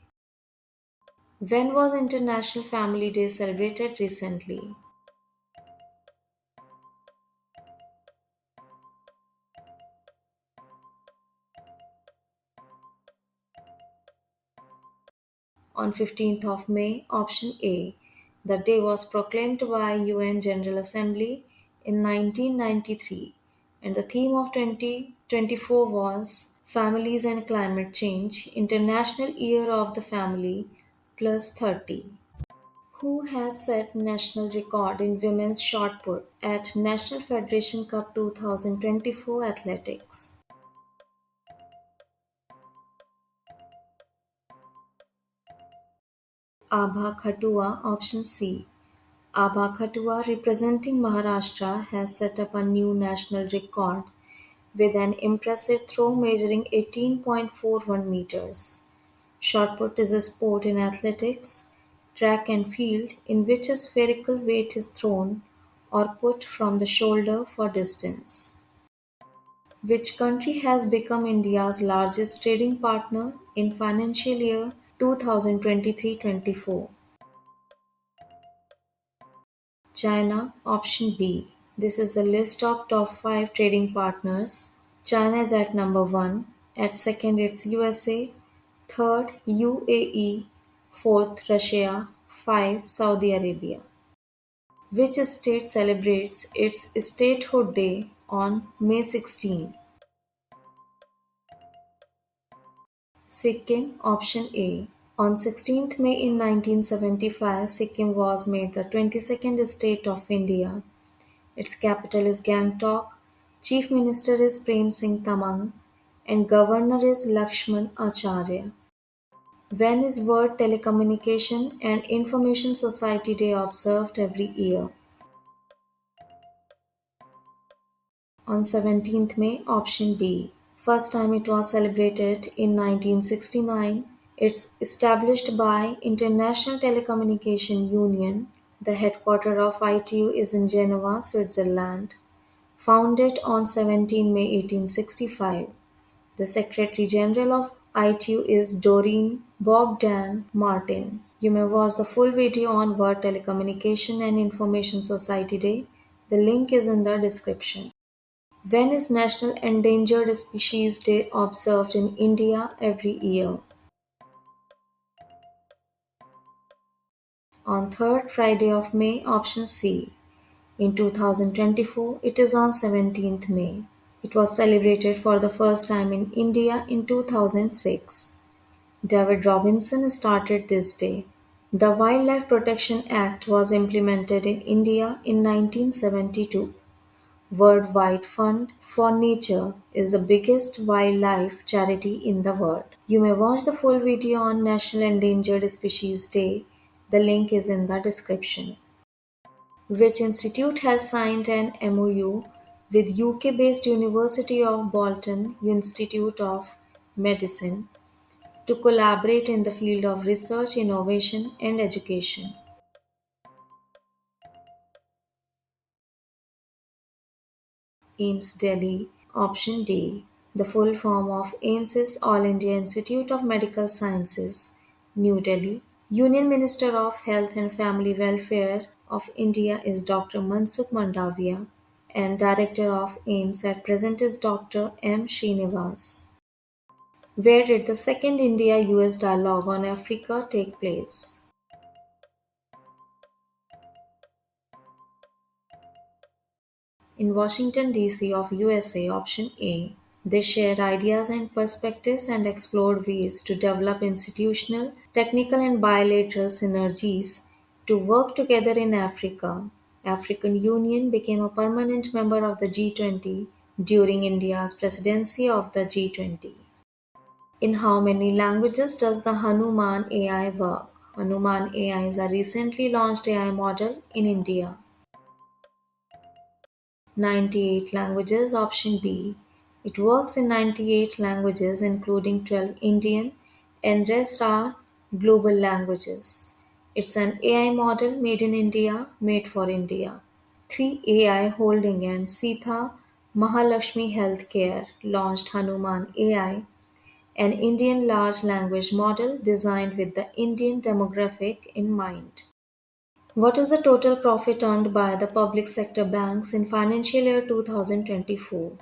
Speaker 1: When was International Family Day celebrated recently? On 15th of May, option A. The day was proclaimed by UN General Assembly in 1993 and the theme of 2024 was Families and Climate Change International Year of the Family plus 30. Who has set national record in women's shot put at National Federation Cup 2024 athletics? Abha Khatua, option C. Abha Khatua, representing Maharashtra, has set up a new national record with an impressive throw measuring 18.41 meters. Shot put is a sport in athletics, track and field in which a spherical weight is thrown or put from the shoulder for distance. Which country has become India's largest trading partner in financial year 2023-24? China, option B. This is the list of top 5 trading partners. China is at number 1. At second, it's USA. Third, UAE. Fourth, Russia. 5, Saudi Arabia. Which state celebrates its statehood day on May 16? Sikkim, option A. On 16th May in 1975, Sikkim was made the 22nd state of India. Its capital is Gangtok, Chief Minister is Prem Singh Tamang, and Governor is Lakshman Acharya. When is World Telecommunication and Information Society Day observed every year? On 17th May, option B. First time it was celebrated in 1969. It's established by International Telecommunication Union. The headquarters of ITU is in Geneva, Switzerland. Founded on 17 May 1865. The Secretary General of ITU is Doreen Bogdan Martin. You may watch the full video on World Telecommunication and Information Society Day. The link is in the description. When is National Endangered Species Day observed in India every year? On 3rd Friday of May, option C. In 2024, it is on 17th May. It was celebrated for the first time in India in 2006. David Robinson started this day. The Wildlife Protection Act was implemented in India in 1972. Worldwide Fund for Nature is the biggest wildlife charity in the world. You may watch the full video on National Endangered Species Day. The link is in the description. Which institute has signed an MOU with UK-based University of Bolton Institute of Medicine to collaborate in the field of research, innovation and education? AIMS Delhi, option D. The full form of AIMS is All India Institute of Medical Sciences, New Delhi. Union Minister of Health and Family Welfare of India is Dr. Mansukh Mandaviya and Director of AIMS at present is Dr. M. Srinivas. Where did the second India US dialogue on Africa take place? In Washington, D.C. of USA, option A. They shared ideas and perspectives and explored ways to develop institutional, technical, and bilateral synergies to work together in Africa. African Union became a permanent member of the G20 during India's presidency of the G20. In how many languages does the Hanuman AI work? Hanuman AI is a recently launched AI model in India. 98 languages. Option B. It works in 98 languages, including 12 Indian, and rest are global languages. It's an AI model made in India, made for India. 3. AI Holding and Sita Mahalakshmi Healthcare launched Hanuman AI, an Indian large language model designed with the Indian demographic in mind. What is the total profit earned by the public sector banks in financial year 2024?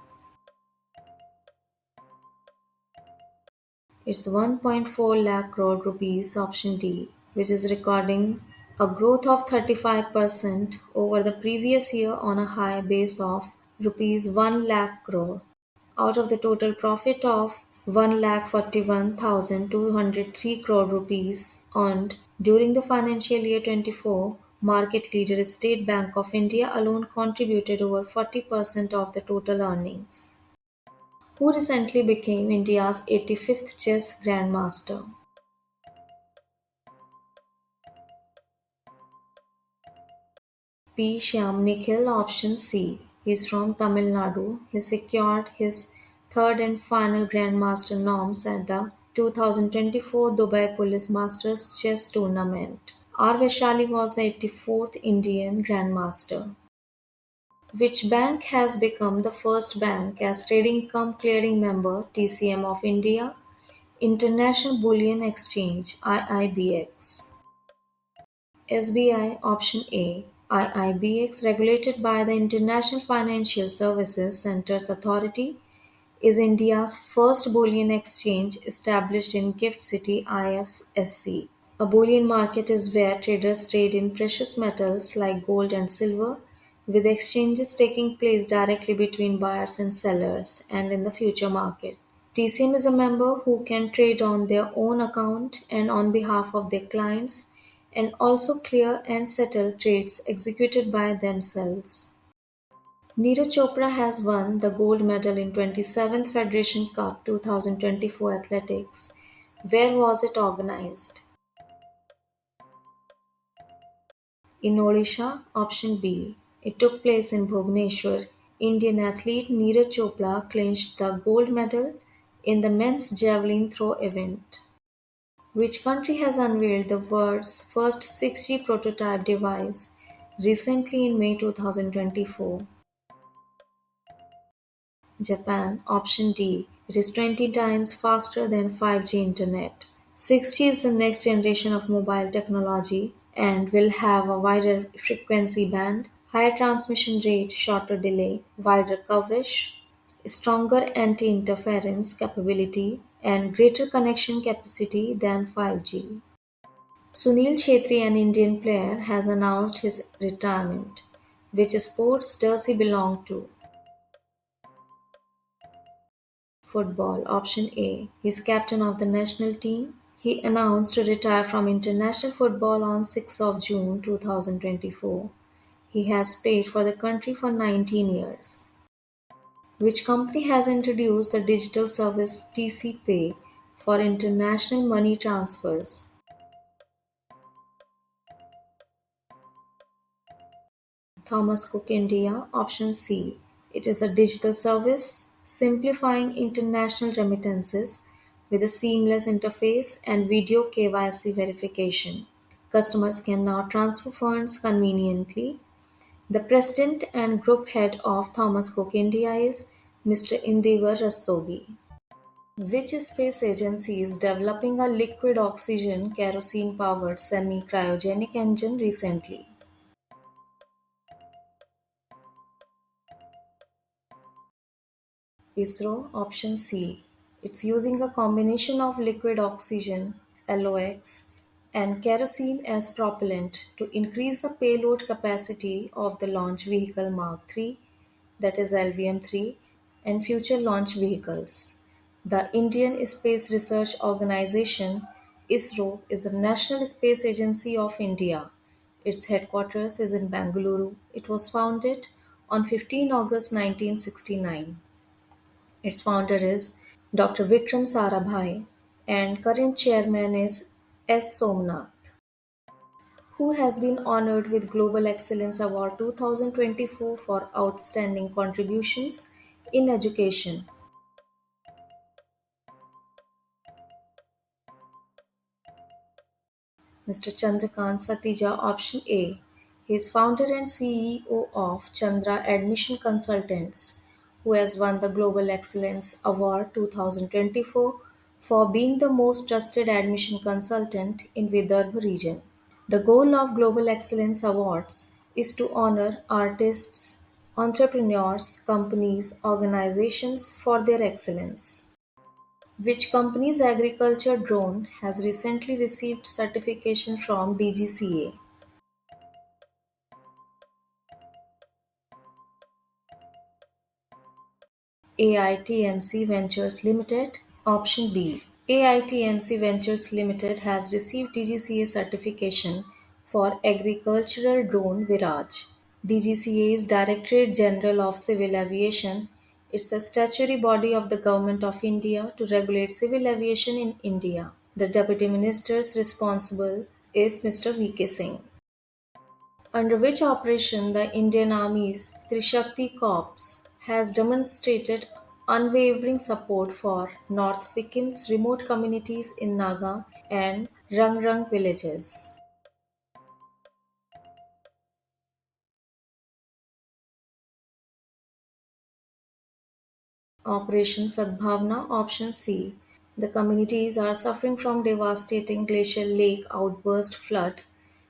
Speaker 1: It's 1.4 lakh crore rupees, option D, which is recording a growth of 35% over the previous year on a high base of rupees 1 lakh crore. Out of the total profit of 1,41,203 crore rupees earned during the financial year 24, market leader State Bank of India alone contributed over 40% of the total earnings. Who recently became India's 85th chess grandmaster? P. Shyam Nikhil, option C. He is from Tamil Nadu. He secured his third and final grandmaster norms at the 2024 Dubai Police Masters Chess Tournament. R. Vaishali was the 84th Indian grandmaster. Which bank has become the first bank as trading cum clearing member TCM of India? International Bullion Exchange IIBX. SBI option A. IIBX, regulated by the International Financial Services Centres Authority, is India's first bullion exchange established in Gift City IFSC. A bullion market is where traders trade in precious metals like gold and silver, with exchanges taking place directly between buyers and sellers and in the future market. TCM is a member who can trade on their own account and on behalf of their clients and also clear and settle trades executed by themselves. Neeraj Chopra has won the gold medal in 27th Federation Cup 2024 athletics. Where was it organized? In Odisha, option B. It took place in Bhubaneswar. Indian athlete Neeraj Chopra clinched the gold medal in the men's javelin throw event. Which country has unveiled the world's first 6G prototype device recently in May 2024? Japan. Option D. It is 20 times faster than 5G internet. 6G is the next generation of mobile technology and will have a wider frequency band, higher transmission rate, shorter delay, wider coverage, stronger anti interference capability, and greater connection capacity than 5G. Sunil Chhetri, an Indian player, has announced his retirement. Which sports does he belong to? Football. Option A. He is captain of the national team. He announced to retire from international football on 6th of June 2024. He has played for the country for 19 years. Which company has introduced the digital service TC Pay for international money transfers? Thomas Cook India. Option C. It is a digital service simplifying international remittances with a seamless interface and video KYC verification. Customers can now transfer funds conveniently. The president and group head of Thomas Cook India is Mr. Indivar Rastogi. Which space agency is developing a liquid oxygen kerosene powered semi cryogenic engine recently? ISRO. Option C. It's using a combination of liquid oxygen (LOX) and kerosene as propellant to increase the payload capacity of the launch vehicle Mark 3, that is LVM-3, and future launch vehicles. The Indian Space Research Organisation (ISRO) is the National Space Agency of India. Its headquarters is in Bengaluru. It was founded on 15 August 1969. Its founder is Dr. Vikram Sarabhai and current chairman is S. Somnath. Who has been honored with Global Excellence Award 2024 for outstanding contributions in education? Mr. Chandrakant Satija, option A. He is founder and CEO of Chandra Admission Consultants, who has won the Global Excellence Award 2024 for being the most trusted admission consultant in Vidarbha region. The goal of Global Excellence Awards is to honor artists, entrepreneurs, companies, organizations for their excellence. Which company's agriculture drone has recently received certification from DGCA? AITMC Ventures Limited. Option B. AITMC Ventures Limited has received DGCA certification for agricultural drone Viraj. DGCA is Directorate General of Civil Aviation. It's a statutory body of the Government of India to regulate civil aviation in India. The Deputy Ministers responsible is Mr. V.K. Singh. Under which operation the Indian Army's Trishakti Corps has demonstrated unwavering support for North Sikkim's remote communities in Naga and Rangrang villages. Operation Sadbhavna, option C. The communities are suffering from devastating glacial lake outburst flood.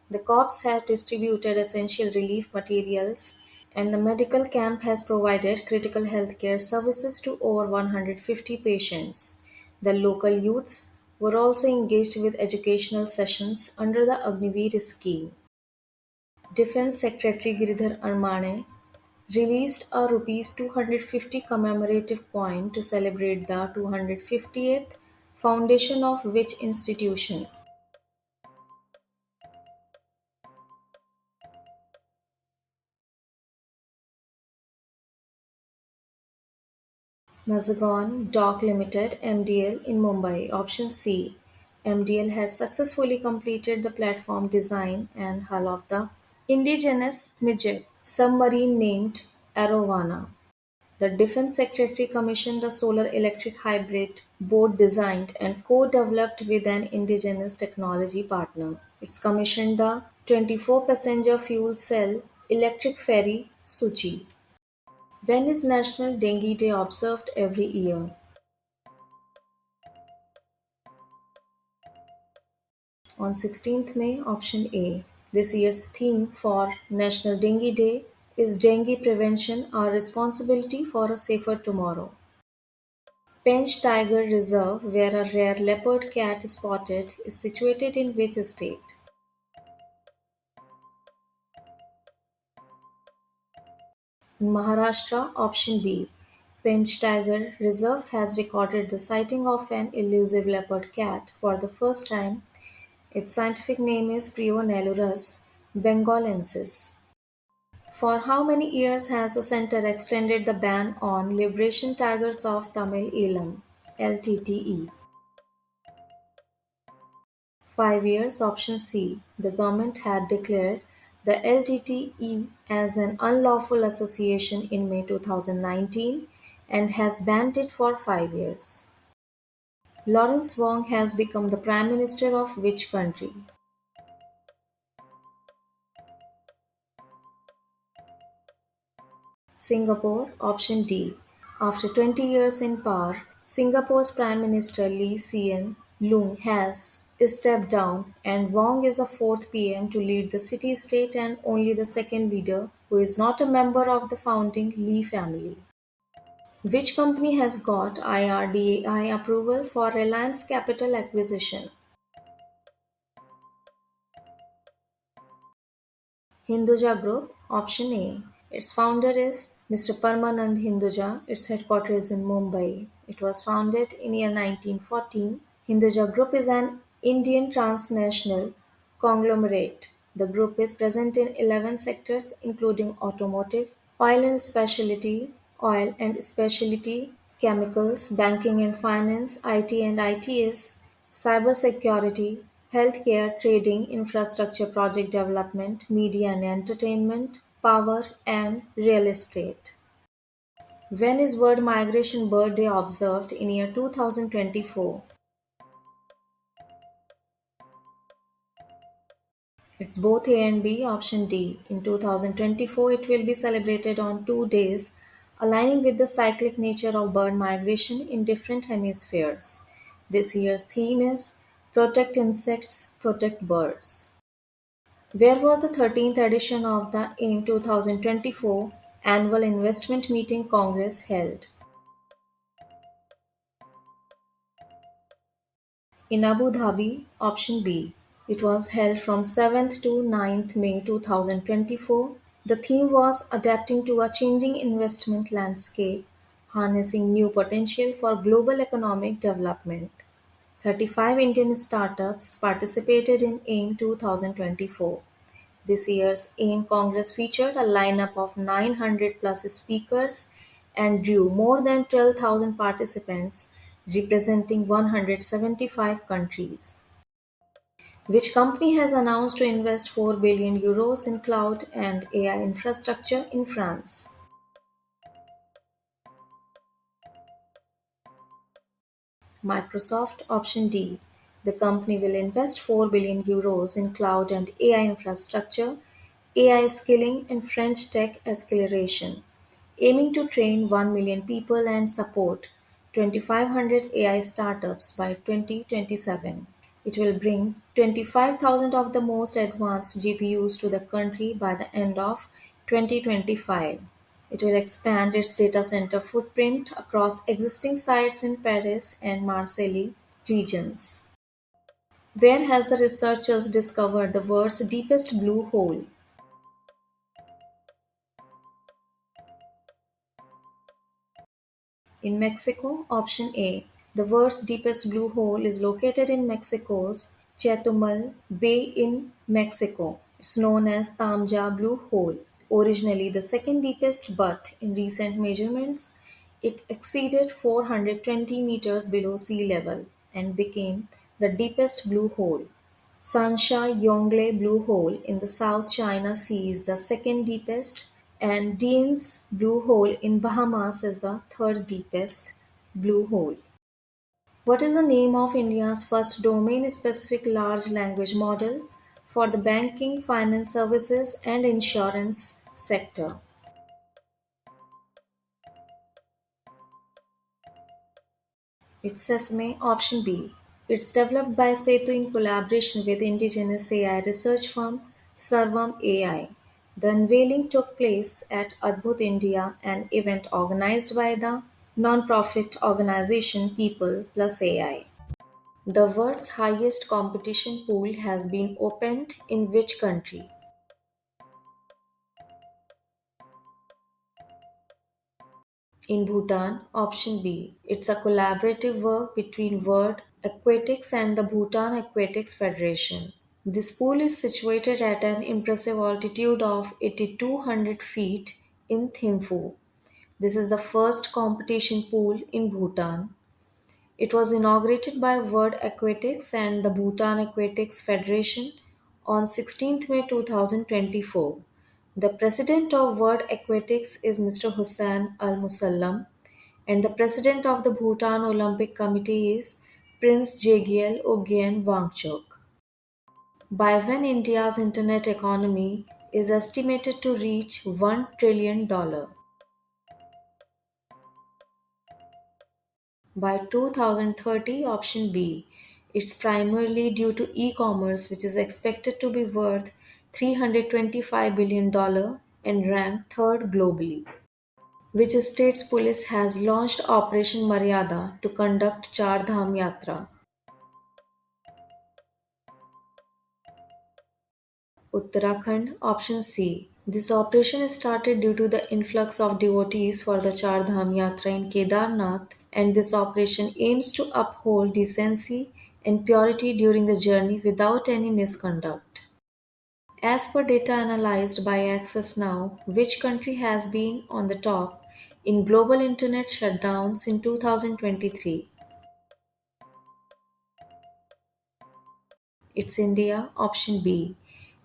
Speaker 1: The corps have distributed essential relief materials and the medical camp has provided critical healthcare services to over 150 patients. The local youths were also engaged with educational sessions under the Agniveer scheme. Defense Secretary Giridhar Armane released a rupees 250 commemorative coin to celebrate the 250th foundation of which institution? Mazagon Dock Limited (MDL) in Mumbai. Option C. MDL has successfully completed the platform design and hull of the indigenous midget submarine named Arowana. The Defense Secretary commissioned a solar electric hybrid boat designed and co developed with an indigenous technology partner. It's commissioned the 24 passenger fuel cell electric ferry Suchi. When is National Dengue Day observed every year? On 16th May, option A. This year's theme for National Dengue Day is Dengue Prevention, Our Responsibility for a Safer Tomorrow. Pench Tiger Reserve, where a rare leopard cat is spotted, is situated in which state? In Maharashtra, option B. Pench Tiger Reserve has recorded the sighting of an elusive leopard cat for the first time. Its scientific name is Prionellurus bengalensis. For how many years has the center extended the ban on Liberation Tigers of Tamil Eelam (LTTE)? 5 years. Option C. The government had declared the LTTE as an unlawful association in May 2019 and has banned it for 5 years. Lawrence Wong has become the Prime Minister of which country? Singapore. Option D. After 20 years in power, Singapore's Prime Minister Lee Hsien Loong has stepped down, and Wong is the fourth PM to lead the city state and only the second leader who is not a member of the founding Lee family. Which company has got IRDAI approval for Reliance Capital acquisition? Hinduja Group, option A. Its founder is Mr. Parmanand Hinduja. Its headquarters is in Mumbai. It was founded in year 1914. Hinduja Group is an Indian transnational conglomerate. The group is present in 11 sectors including automotive, oil and specialty, oil and specialty, chemicals, banking and finance, IT and ITS, cybersecurity, healthcare, trading, infrastructure project development, media and entertainment, power, and real estate. When is World Migration Birthday observed in year 2024? It's both A and B, option D. In 2024, it will be celebrated on 2 days, aligning with the cyclic nature of bird migration in different hemispheres. This year's theme is Protect Insects, Protect Birds. Where was the 13th edition of the AIM 2024 Annual Investment Meeting Congress held? In Abu Dhabi, option B. It was held from 7th to 9th May 2024. The theme was adapting to a changing investment landscape, harnessing new potential for global economic development. 35 Indian startups participated in AIM 2024. This year's AIM Congress featured a lineup of 900 plus speakers and drew more than 12,000 participants representing 175 countries. Which company has announced to invest 4 billion euros in cloud and AI infrastructure in France? Microsoft, option D. The company will invest 4 billion euros in cloud and AI infrastructure, AI skilling, and French tech acceleration, aiming to train 1 million people and support 2,500 AI startups by 2027. It will bring 25,000 of the most advanced GPUs to the country by the end of 2025. It will expand its data center footprint across existing sites in Paris and Marseille regions. Where has the researchers discovered the world's deepest blue hole? In Mexico, option A. The world's deepest blue hole is located in Mexico's Chetumal Bay in Mexico. It's known as Tamja Blue Hole. Originally the second deepest, but in recent measurements, it exceeded 420 meters below sea level and became the deepest blue hole. Sansha Yongle Blue Hole in the South China Sea is the second deepest, and Dean's Blue Hole in Bahamas is the third deepest blue hole. What is the name of India's first domain specific large language model for the banking, finance services, and insurance sector? It's Sesame, option B. It's developed by Setu in collaboration with indigenous AI research firm Sarvam AI. The unveiling took place at Adbhut India, an event organized by the non-profit organization People Plus AI. The world's highest competition pool has been opened in which country? In Bhutan, option B. It's a collaborative work between World Aquatics and the Bhutan Aquatics Federation. This pool is situated at an impressive altitude of 8,200 feet in Thimphu. This is the first competition pool in Bhutan. It was inaugurated by World Aquatics and the Bhutan Aquatics Federation on 16th May 2024. The president of World Aquatics is Mr. Hussain Al Musallam, and the president of the Bhutan Olympic Committee is Prince Jegiel Ogyen Wangchuk. By when India's internet economy is estimated to reach $1 trillion? By 2030, option B. It's primarily due to e-commerce, which is expected to be worth $325 billion and ranked third globally. Which state's police has launched Operation Maryada to conduct Char Dham Yatra? Uttarakhand, option C. This operation started due to the influx of devotees for the Char Dham Yatra in Kedarnath, and this operation aims to uphold decency and purity during the journey without any misconduct. As per data analyzed by Access Now, which country has been on the top in global internet shutdowns in 2023? It's India. Option B.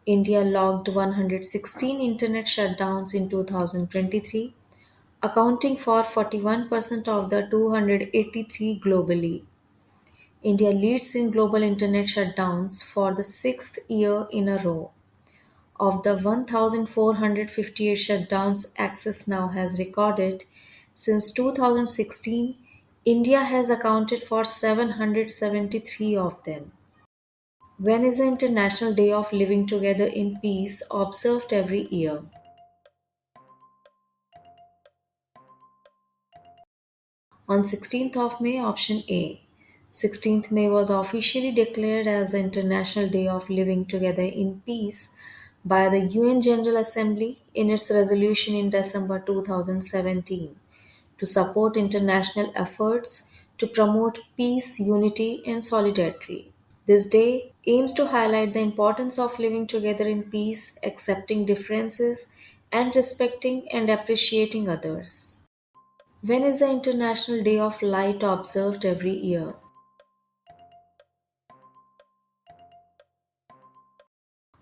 Speaker 1: India logged 116 internet shutdowns in 2023, accounting for 41% of the 283 globally. India leads in global internet shutdowns for the sixth year in a row. Of the 1,458 shutdowns Access Now has recorded since 2016, India has accounted for 773 of them. When is the International Day of Living Together in Peace observed every year? On 16th of May, option A. 16th May was officially declared as the International Day of Living Together in Peace by the UN General Assembly in its resolution in December 2017 to support international efforts to promote peace, unity, and solidarity. This day aims to highlight the importance of living together in peace, accepting differences, and respecting and appreciating others. When is the International Day of Light observed every year?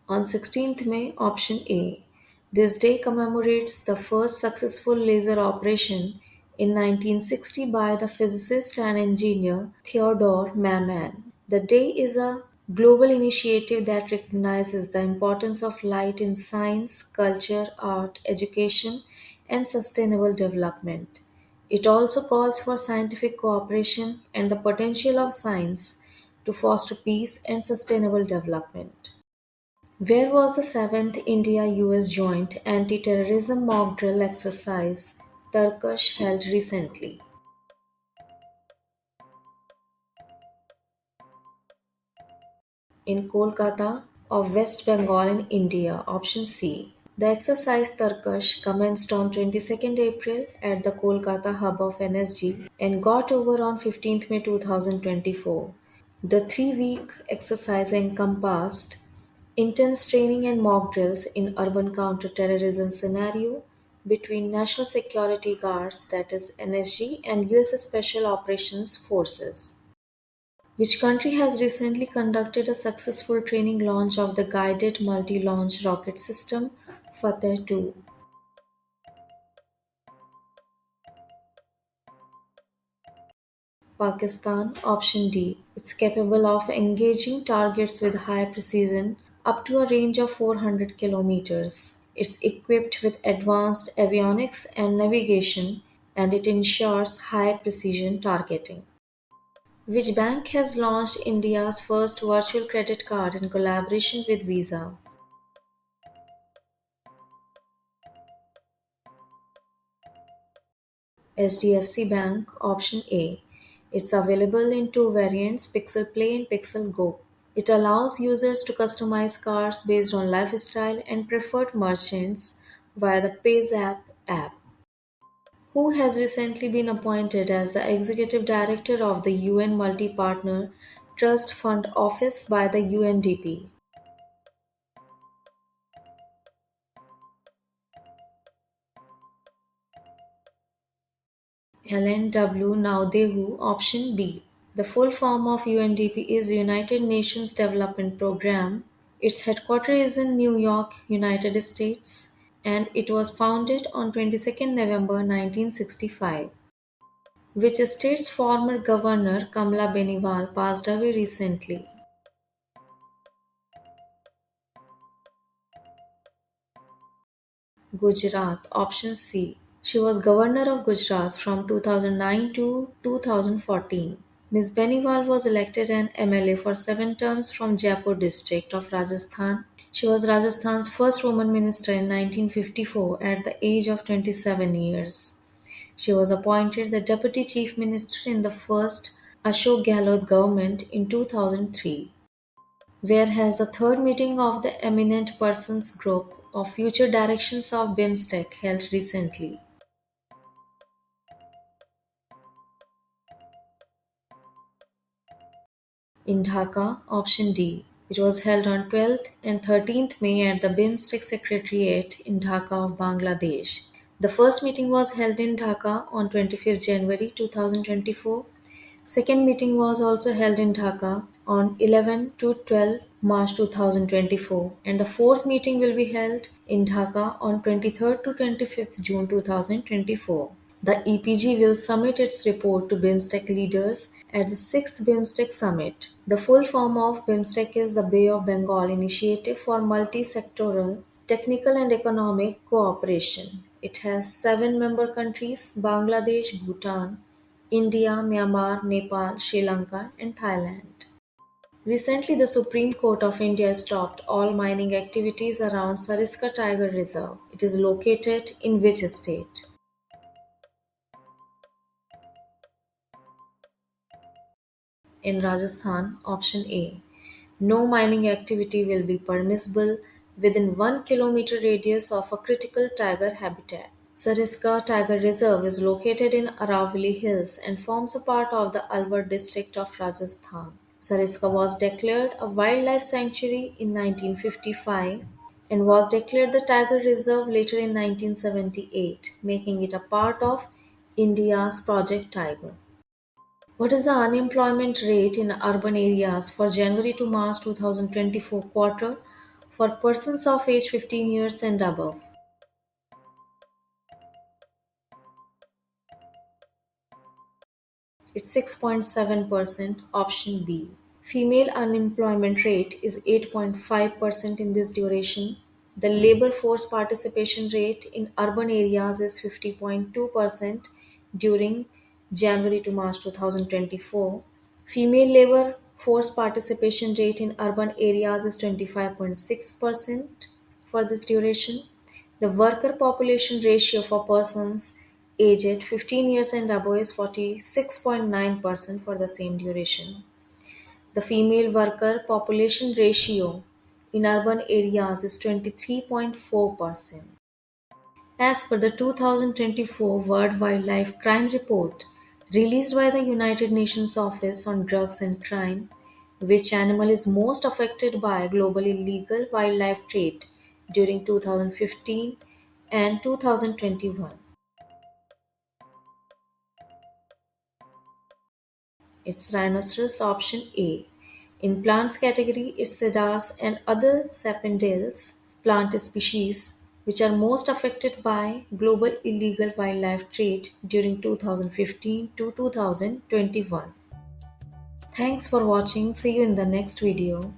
Speaker 1: On 16th May, option A. This day commemorates the first successful laser operation in 1960 by the physicist and engineer Theodore Maman. The day is a global initiative that recognizes the importance of light in science, culture, art, education, and sustainable development. It also calls for scientific cooperation and the potential of science to foster peace and sustainable development. Where was the 7th India US Joint Anti Terrorism Mock Drill exercise Turkish held recently? In Kolkata of West Bengal in India. Option C. The exercise Turkish commenced on 22nd April at the Kolkata hub of NSG and got over on 15th May 2024. The 3-week exercise encompassed intense training and mock drills in urban counter-terrorism scenario between National Security Guards, that is NSG, and US Special Operations Forces. Which country has recently conducted a successful training launch of the guided multi-launch rocket system Fateh 2? Pakistan. Option D. It's capable of engaging targets with high precision up to a range of 400 kilometers. It's equipped with advanced avionics and navigation, and it ensures high precision targeting. Which bank has launched India's first virtual credit card in collaboration with Visa? HDFC Bank. Option A. It's available in two variants, Pixel Play and Pixel Go. It allows users to customize cards based on lifestyle and preferred merchants via the PayZapp app. Who has recently been appointed as the executive director of the UN Multi Partner Trust Fund Office by the UNDP? LNW Naudehu. Option B. The full form of UNDP is United Nations Development Programme. Its headquarters is in New York, United States, and it was founded on 22nd November 1965. Which state's former governor Kamla Beniwal passed away recently? Gujarat. Option C. She was governor of Gujarat from 2009 to 2014. Ms. Beniwal was elected an MLA for 7 terms from Jaipur district of Rajasthan. She was Rajasthan's first woman minister in 1954 at the age of 27 years. She was appointed the deputy chief minister in the first Ashok Gehlot government in 2003. Where has the third meeting of the Eminent Persons Group of Future Directions of BIMSTEC held recently? In Dhaka. Option D. It was held on 12th and 13th May at the BIMSTEC Secretariat in Dhaka of Bangladesh. The first meeting was held in Dhaka on 25th January 2024. Second meeting was also held in Dhaka on 11 to 12 March 2024, and the fourth meeting will be held in Dhaka on 23rd to 25th June 2024. The EPG will submit its report to BIMSTEC leaders at the 6th BIMSTEC Summit. The full form of BIMSTEC is the Bay of Bengal Initiative for Multi-Sectoral Technical and Economic Cooperation. It has 7 member countries: Bangladesh, Bhutan, India, Myanmar, Nepal, Sri Lanka, and Thailand. Recently, the Supreme Court of India stopped all mining activities around Sariska Tiger Reserve. It is located in which state? In Rajasthan, option A. No mining activity will be permissible within 1 kilometer radius of a critical tiger habitat. Sariska Tiger Reserve is located in Aravalli Hills and forms a part of the Alwar district of Rajasthan. Sariska was declared a wildlife sanctuary in 1955 and was declared the Tiger Reserve later in 1978, making it a part of India's Project Tiger. What is the unemployment rate in urban areas for January to March 2024 quarter for persons of age 15 years and above? It's 6.7%, option B. Female unemployment rate is 8.5% in this duration. The labor force participation rate in urban areas is 50.2% during January to March 2024. Female labor force participation rate in urban areas is 25.6% for this duration. The worker population ratio for persons aged 15 years and above is 46.9% for the same duration. The female worker population ratio in urban areas is 23.4%. As per the 2024 World Wildlife Crime Report released by the United Nations Office on Drugs and Crime, which animal is most affected by global illegal wildlife trade during 2015 and 2021? It's rhinoceros, option A. In plants category, it's cedars and other sapindales plant species which are most affected by global illegal wildlife trade during 2015 to 2021. Thanks for watching. See you in the next video.